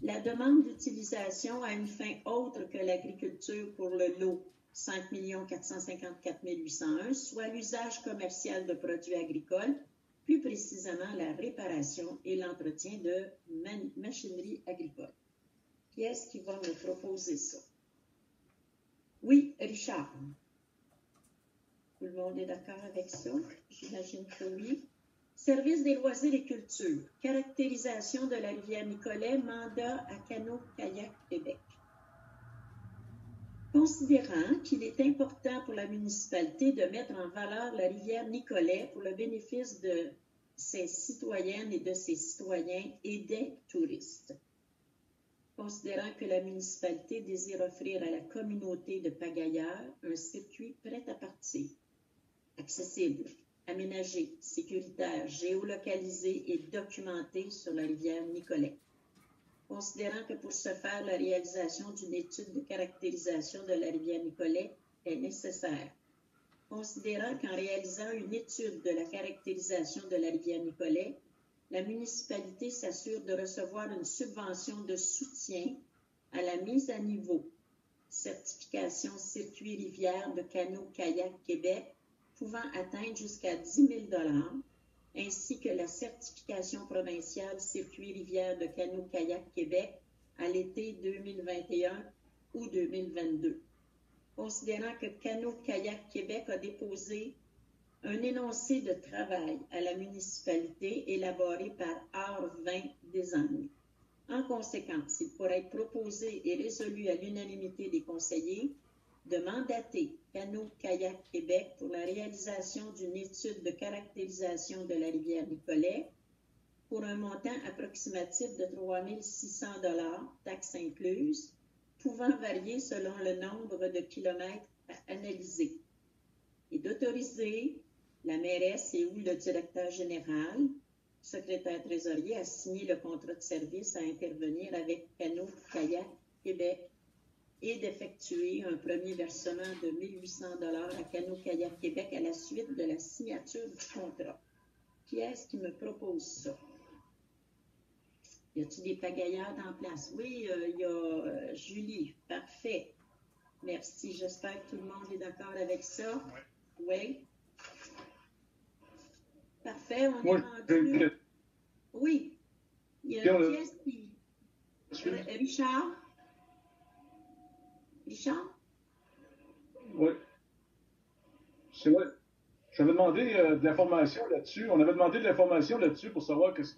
la demande d'utilisation à une fin autre que l'agriculture pour le lot 5 454 801, soit l'usage commercial de produits agricoles, plus précisément la réparation et l'entretien de machinerie agricole. Qui est-ce qui va me proposer ça? Oui, Richard. Tout le monde est d'accord avec ça? J'imagine que oui. Service des loisirs et culture. Caractérisation de la rivière Nicolet, mandat à Canot-Kayak Québec. Considérant qu'il est important pour la municipalité de mettre en valeur la rivière Nicolet pour le bénéfice de ses citoyennes et de ses citoyens et des touristes. Considérant que la municipalité désire offrir à la communauté de pagailleurs un circuit prêt à partir, accessible, aménagé, sécuritaire, géolocalisé et documenté sur la rivière Nicolet. Considérant que pour ce faire, la réalisation d'une étude de caractérisation de la rivière Nicolet est nécessaire. Considérant qu'en réalisant une étude de la caractérisation de la rivière Nicolet, la municipalité s'assure de recevoir une subvention de soutien à la mise à niveau, certification circuit rivière de Canot-Kayak Québec, pouvant atteindre jusqu'à 10 000 $, ainsi que la certification provinciale circuit rivière de Canot-Kayak Québec à l'été 2021 ou 2022. Considérant que Canot-Kayak Québec a déposé un énoncé de travail à la municipalité élaboré par Art20 des Années. En conséquence, il pourrait être proposé et résolu à l'unanimité des conseillers de mandater Canot-Kayak Québec pour la réalisation d'une étude de caractérisation de la rivière Nicolet pour un montant approximatif de 3 600 $, taxes incluses, pouvant varier selon le nombre de kilomètres à analyser, et d'autoriser la mairesse et ou le directeur général, secrétaire trésorier, à signer le contrat de service à intervenir avec Canot-Kayak Québec et d'effectuer un premier versement de 1 800 $ à Canot-Kayak Québec à la suite de la signature du contrat. Qui est-ce qui me propose ça? Y a-t-il des pagailleurs en place? Oui, il y a Julie. Parfait. Merci. J'espère que tout le monde est d'accord avec ça. Oui. Parfait. On est rendu. Oui. Il y a qui est-ce qui... Richard? Richard? Oui. C'est vrai. J'avais demandé de l'information là-dessus. On avait demandé de l'information là-dessus pour savoir qu'est-ce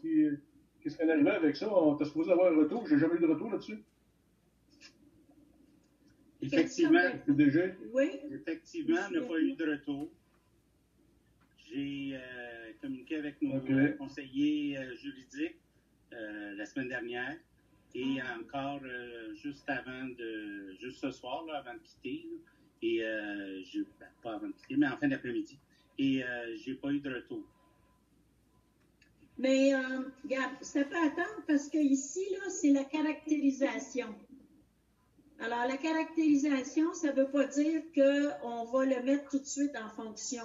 qu'on arrivait avec ça. On était supposé avoir un retour. J'ai jamais eu de retour là-dessus. Effectivement. Oui. Effectivement, on n'a pas eu de retour. J'ai communiqué avec nos conseillers juridiques la semaine dernière et encore juste ce soir, là, avant de quitter. Pas avant de quitter, mais en fin d'après-midi. Et j'ai pas eu de retour. Mais, regarde, ça peut attendre parce que ici, là, c'est la caractérisation. Alors, la caractérisation, ça ne veut pas dire qu'on va le mettre tout de suite en fonction.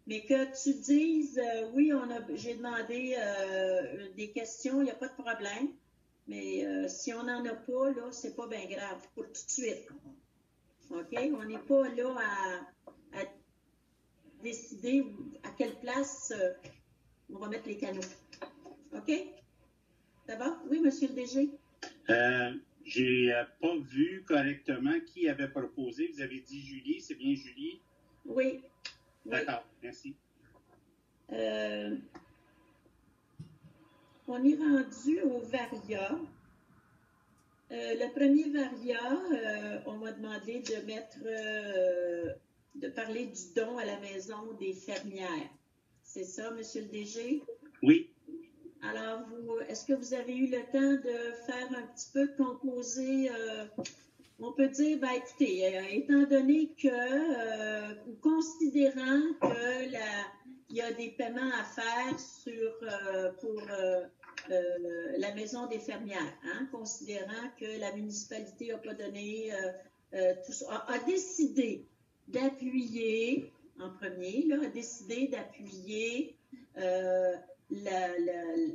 Mais que tu dises, oui, j'ai demandé des questions, il n'y a pas de problème. Mais si on n'en a pas, là, c'est pas bien grave pour tout de suite. OK? On n'est pas là à décider à quelle place on va mettre les canaux. OK? Ça va? Oui, monsieur le DG? J'ai pas vu correctement qui avait proposé. Vous avez dit Julie, c'est bien Julie? Oui. D'accord, merci. On est rendu au Varia. Le premier Varia, on m'a demandé de parler du don à la maison des fermières. C'est ça, monsieur le DG? Oui. Alors, est-ce que vous avez eu le temps de faire un petit peu de composer? On peut dire, ben écoutez, étant donné que, considérant que il y a des paiements à faire pour la maison des fermières, hein, considérant que la municipalité n'a pas donné tout ça, a décidé d'appuyer, en premier, là, a décidé d'appuyer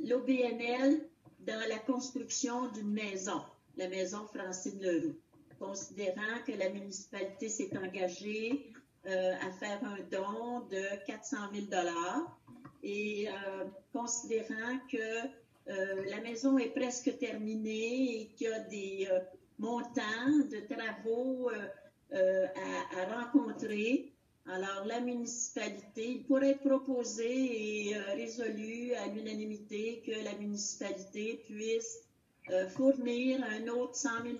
l'OBNL dans la construction d'une maison, la maison Francine Leroux. considérant que la municipalité s'est engagée à faire un don de 400 000 et considérant que la maison est presque terminée et qu'il y a des montants de travaux à rencontrer. Alors, la municipalité, il pourrait être proposé et résolu à l'unanimité que la municipalité puisse fournir un autre 100 000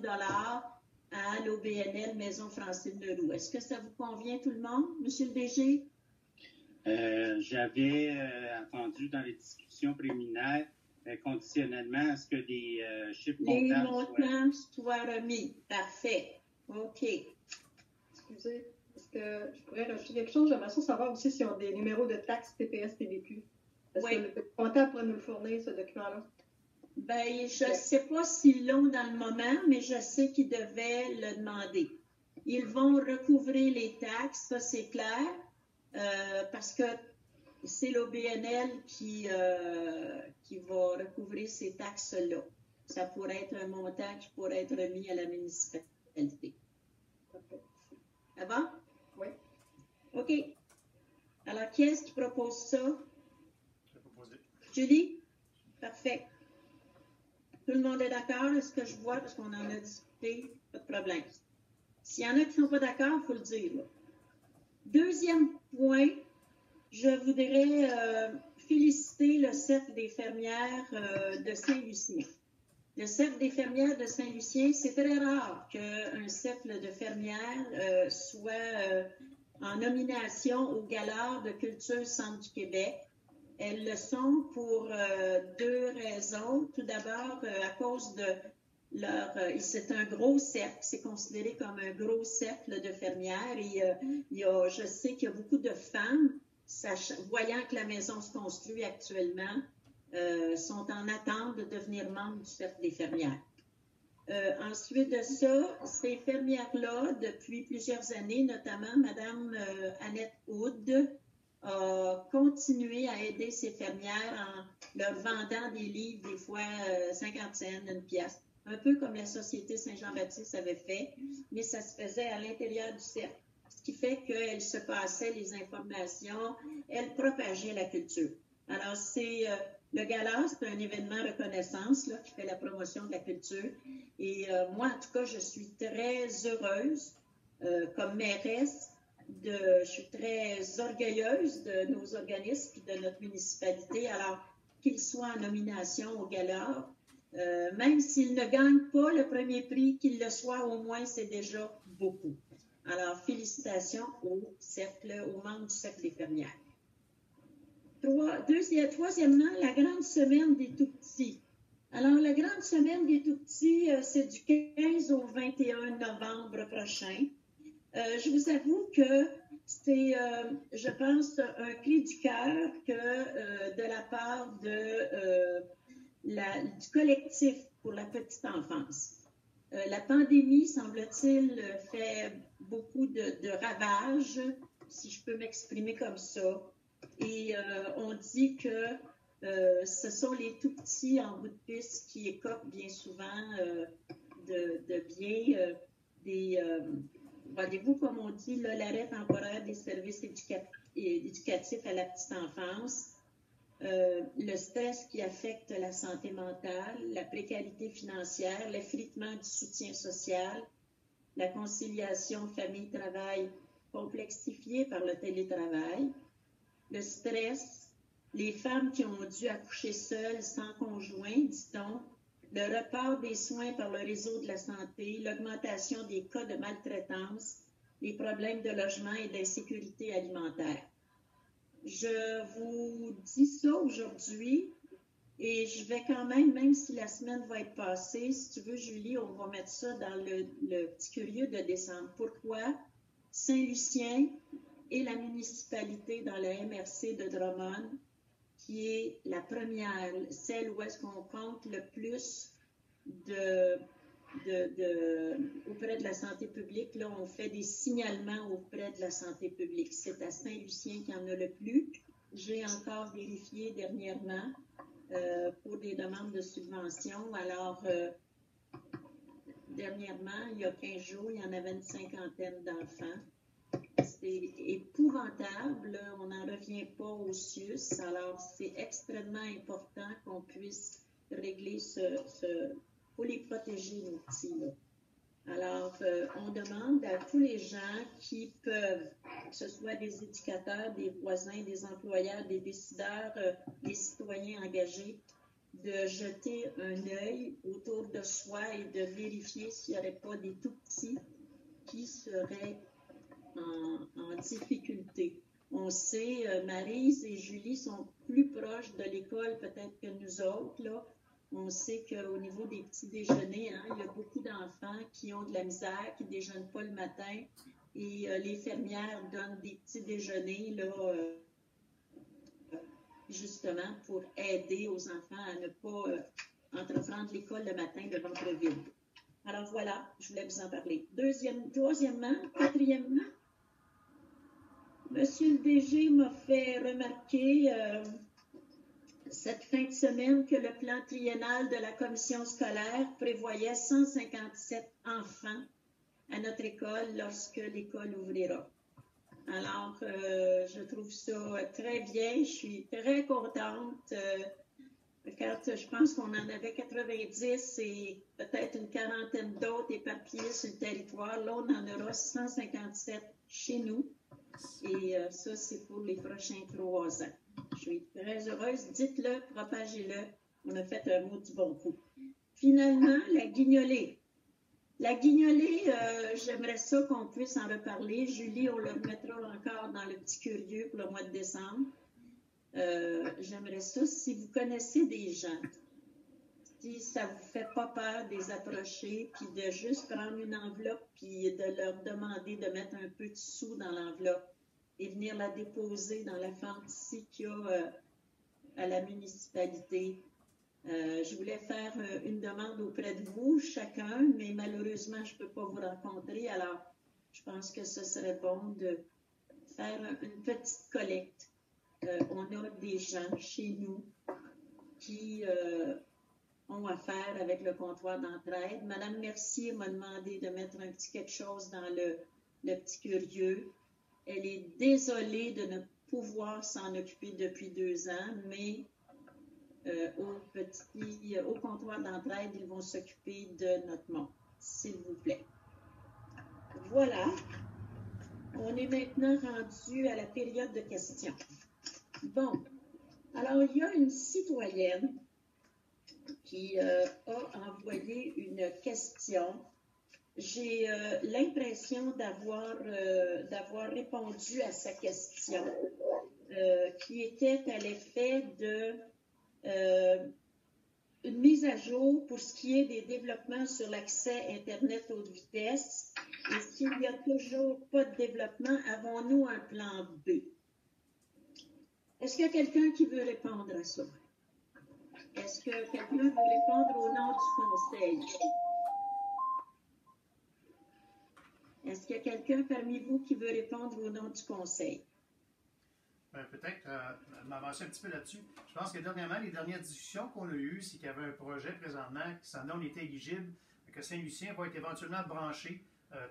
à l'OBNL Maison Francine Leroux. Est-ce que ça vous convient, tout le monde, Monsieur le DG? J'avais entendu dans les discussions préliminaires conditionnellement à ce que des chiffres Les comptables montants soient remis. Parfait. OK. Excusez, est-ce que je pourrais rajouter quelque chose? J'aimerais ça savoir aussi s'ils ont des numéros de taxes TPS, TVQ. Est-ce Oui. que le comptable pourrait nous le fournir, ce document-là? Ben, je ne sais pas s'ils l'ont dans le moment, mais je sais qu'ils devaient le demander. Ils vont recouvrer les taxes, ça c'est clair, parce que c'est l'OBNL qui va recouvrer ces taxes-là. Ça pourrait être un montant qui pourrait être remis à la municipalité. Ça va? Oui. OK. Alors, qui est-ce qui propose ça? Je vais proposer. Julie? Parfait. Tout le monde est d'accord? Est-ce que je vois? Parce qu'on en a discuté. Pas de problème. S'il y en a qui ne sont pas d'accord, il faut le dire. Là. Deuxième point, je voudrais féliciter le Cercle des fermières de Saint-Lucien. Le Cercle des fermières de Saint-Lucien, c'est très rare qu'un cercle de fermières soit en nomination au Gala de culture Centre du Québec. Elles le sont pour deux raisons. Tout d'abord, à cause de leur... c'est un gros cercle, c'est considéré comme un gros cercle de fermières. Et je sais qu'il y a beaucoup de femmes, voyant que la maison se construit actuellement, sont en attente de devenir membres du Cercle des fermières. Ensuite de ça, ces fermières-là, depuis plusieurs années, notamment Mme Annette Houd, a continué à aider ces fermières en leur vendant des livres, des fois 50 cents, une pièce, un peu comme la Société Saint-Jean-Baptiste avait fait, mais ça se faisait à l'intérieur du cercle, ce qui fait qu'elle se passait les informations, elle propageait la culture. Alors, le gala, c'est un événement reconnaissance là, qui fait la promotion de la culture. Et moi, en tout cas, je suis très heureuse comme mairesse. Je suis très orgueilleuse de nos organismes et de notre municipalité. Alors, qu'ils soient en nomination au gala, même s'ils ne gagnent pas le premier prix, qu'ils le soient au moins, c'est déjà beaucoup. Alors, félicitations aux membres du Cercle des fermières. Troisièmement, la grande semaine des tout-petits. Alors, la grande semaine des tout-petits, c'est du 15 au 21 novembre prochain. Je vous avoue que c'est, je pense, un cri du cœur que de la part du collectif pour la petite enfance. La pandémie, semble-t-il, fait beaucoup de ravages, si je peux m'exprimer comme ça. Et on dit que ce sont les tout-petits en bout de piste qui écopent bien souvent voyez-vous, comme on dit, là, l'arrêt temporaire des services éducatifs à la petite enfance, le stress qui affecte la santé mentale, la précarité financière, l'effritement du soutien social, la conciliation famille-travail complexifiée par le télétravail, le stress, les femmes qui ont dû accoucher seules, sans conjoint, dit-on, le report des soins par le réseau de la santé, l'augmentation des cas de maltraitance, les problèmes de logement et d'insécurité alimentaire. Je vous dis ça aujourd'hui et je vais quand même si la semaine va être passée, si tu veux, Julie, on va mettre ça dans le petit curieux de décembre. Pourquoi Saint-Lucien et la municipalité dans le MRC de Drummond, qui est la première, celle où est-ce qu'on compte le plus auprès de la santé publique. Là, on fait des signalements auprès de la santé publique. C'est à Saint-Lucien qu'il y en a le plus. J'ai encore vérifié dernièrement pour des demandes de subvention. Alors, dernièrement, il y a 15 jours, il y en avait une cinquantaine d'enfants. C'est épouvantable, là, on n'en revient pas aux cieux. Alors, c'est extrêmement important qu'on puisse régler faut les protéger, nos petits, là. Alors, on demande à tous les gens qui peuvent, que ce soit des éducateurs, des voisins, des employeurs, des décideurs, des citoyens engagés, de jeter un œil autour de soi et de vérifier s'il n'y aurait pas des tout-petits qui seraient en difficulté. On sait, Maryse et Julie sont plus proches de l'école peut-être que nous autres, là. On sait qu'au niveau des petits déjeuners, hein, il y a beaucoup d'enfants qui ont de la misère, qui ne déjeunent pas le matin. Et les fermières donnent des petits déjeuners, là, justement, pour aider aux enfants à ne pas entreprendre l'école le matin de ventre vide. Alors voilà, je voulais vous en parler. Troisièmement, quatrièmement, Monsieur le DG m'a fait remarquer cette fin de semaine que le plan triennal de la commission scolaire prévoyait 157 enfants à notre école lorsque l'école ouvrira. Alors, je trouve ça très bien. Je suis très contente. Quand je pense qu'on en avait 90 et peut-être une quarantaine d'autres éparpillés sur le territoire, là, on en aura 157 chez nous. Et ça, c'est pour les prochains 3 ans. Je suis très heureuse. Dites-le, propagez-le. On a fait un mot du bon coup. Finalement, la guignolée. La guignolée, j'aimerais ça qu'on puisse en reparler. Julie, on le remettra encore dans le petit curieux pour le mois de décembre. J'aimerais ça, si vous connaissez des gens, si ça vous fait pas peur de les approcher, puis de juste prendre une enveloppe, puis de leur demander de mettre un peu de sous dans l'enveloppe et venir la déposer dans la fente ici qu'il y a à la municipalité. Je voulais faire une demande auprès de vous, chacun, mais malheureusement, je ne peux pas vous rencontrer. Alors, je pense que ce serait bon de faire une petite collecte. On a des gens chez nous qui ont affaire avec le comptoir d'entraide. Madame Mercier m'a demandé de mettre un petit quelque chose dans le petit curieux. Elle est désolée de ne pouvoir s'en occuper depuis 2 ans, mais au comptoir d'entraide, ils vont s'occuper de notre monde, s'il vous plaît. Voilà. On est maintenant rendu à la période de questions. Bon. Alors, il y a une citoyenne qui a envoyé une question. J'ai l'impression d'avoir répondu à sa question, qui était à l'effet de une mise à jour pour ce qui est des développements sur l'accès Internet haute vitesse. Et s'il n'y a toujours pas de développement, avons-nous un plan B? Est-ce qu'il y a quelqu'un qui veut répondre à ça? Est-ce que quelqu'un veut répondre au nom du conseil? Est-ce qu'il y a quelqu'un parmi vous qui veut répondre au nom du conseil? Peut-être m'avancer un petit peu là-dessus. Je pense que dernièrement, les dernières discussions qu'on a eues, c'est qu'il y avait un projet présentement qui s'en on était éligible, que Saint-Lucien va être éventuellement branché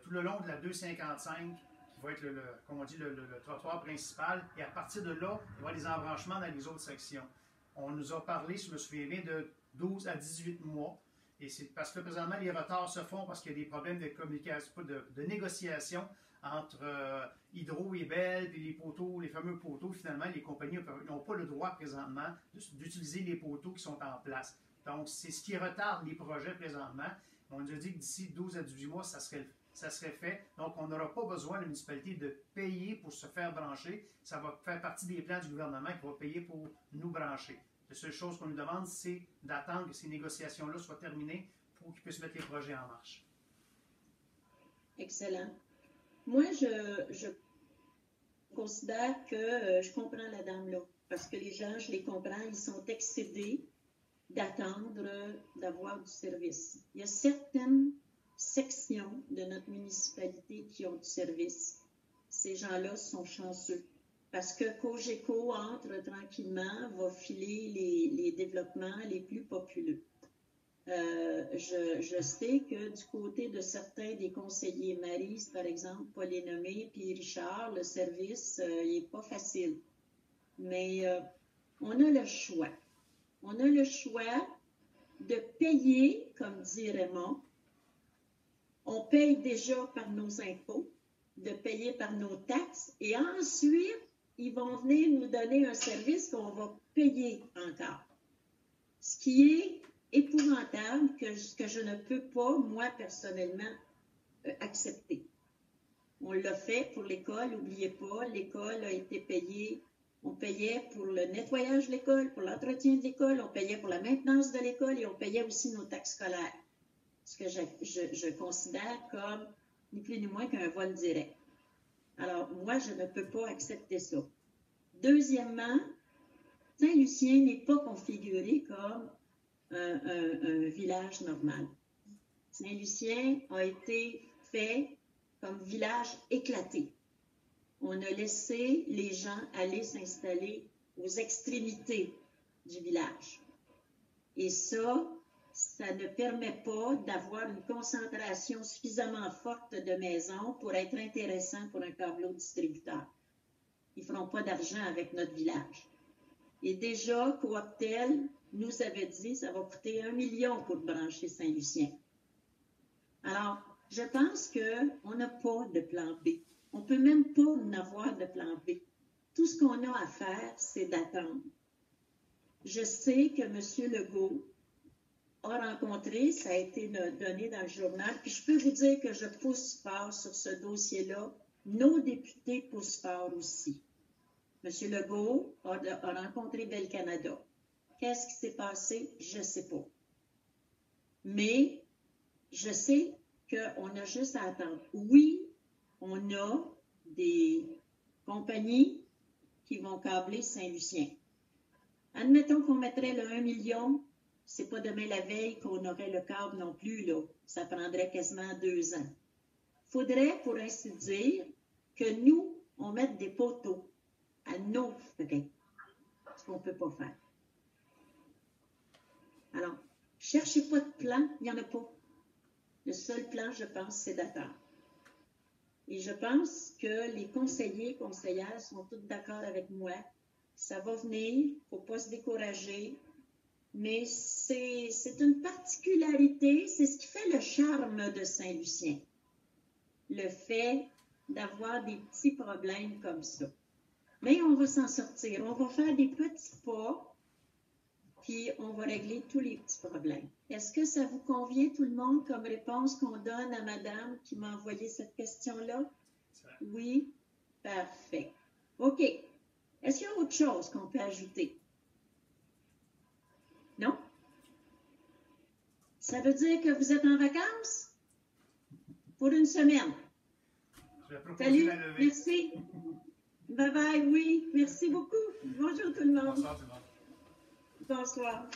tout le long de la 255, qui va être, comme on dit, le trottoir principal. Et à partir de là, il va y avoir des embranchements dans les autres sections. On nous a parlé, si je me souviens bien, de 12 à 18 mois. Et c'est parce que présentement, les retards se font parce qu'il y a des problèmes de communication, de négociation entre Hydro et Bell, puis les poteaux, les fameux poteaux. Finalement, les compagnies n'ont pas le droit présentement d'utiliser les poteaux qui sont en place. Donc, c'est ce qui retarde les projets présentement. On nous a dit que d'ici 12 à 18 mois, ça serait fait. Donc, on n'aura pas besoin, la municipalité, de payer pour se faire brancher. Ça va faire partie des plans du gouvernement qui va payer pour nous brancher. La seule chose qu'on nous demande, c'est d'attendre que ces négociations-là soient terminées pour qu'ils puissent mettre les projets en marche. Excellent. Moi, je considère que je comprends la dame là, parce que les gens, je les comprends, ils sont excédés d'attendre d'avoir du service. Il y a certaines sections de notre municipalité qui ont du service. Ces gens-là sont chanceux. Parce que Cogeco entre tranquillement, va filer les développements les plus populeux. je sais que du côté de certains des conseillers Maryse, par exemple, pas les nommer, puis Richard, le service, il n'est pas facile. Mais on a le choix. On a le choix de payer, comme dit Raymond. On paye déjà par nos impôts, de payer par nos taxes, et ensuite, ils vont venir nous donner un service qu'on va payer encore. Ce qui est épouvantable, que je ne peux pas, moi, personnellement, accepter. On l'a fait pour l'école, n'oubliez pas, l'école a été payée. On payait pour le nettoyage de l'école, pour l'entretien de l'école, on payait pour la maintenance de l'école et on payait aussi nos taxes scolaires. Ce que je considère comme ni plus ni moins qu'un vol direct. Alors, moi, je ne peux pas accepter ça. Deuxièmement, Saint-Lucien n'est pas configuré comme un village normal. Saint-Lucien a été fait comme village éclaté. On a laissé les gens aller s'installer aux extrémités du village. Et ça ne permet pas d'avoir une concentration suffisamment forte de maisons pour être intéressant pour un câbleau distributeur. Ils ne feront pas d'argent avec notre village. Et déjà, Cooptel nous avait dit que ça va coûter 1 million pour brancher Saint-Lucien. Alors, je pense qu'on n'a pas de plan B. On ne peut même pas en avoir de plan B. Tout ce qu'on a à faire, c'est d'attendre. Je sais que M. Legault a rencontré, ça a été donné dans le journal, puis je peux vous dire que je pousse fort sur ce dossier-là. Nos députés poussent fort aussi. M. Legault a rencontré Bell Canada. Qu'est-ce qui s'est passé? Je ne sais pas. Mais je sais qu'on a juste à attendre. Oui, on a des compagnies qui vont câbler Saint-Lucien. Admettons qu'on mettrait le 1 million, c'est pas demain la veille qu'on aurait le câble non plus, là. Ça prendrait quasiment 2 ans. Il faudrait, pour ainsi dire, que nous, on mette des poteaux à nos frais, ce qu'on ne peut pas faire. Alors, cherchez pas de plan, il n'y en a pas. Le seul plan, je pense, c'est d'attendre. Et je pense que les conseillers et conseillères sont tous d'accord avec moi. Ça va venir, il ne faut pas se décourager. Mais c'est une particularité, c'est ce qui fait le charme de Saint-Lucien. Le fait d'avoir des petits problèmes comme ça. Mais on va s'en sortir. On va faire des petits pas, puis on va régler tous les petits problèmes. Est-ce que ça vous convient, tout le monde, comme réponse qu'on donne à madame qui m'a envoyé cette question-là? Oui? Parfait. OK. Est-ce qu'il y a autre chose qu'on peut ajouter? Non? Ça veut dire que vous êtes en vacances? Pour une semaine. Salut, merci. Bye bye, oui, merci beaucoup. Bonjour tout le monde. Bonsoir tout le monde. Bonsoir.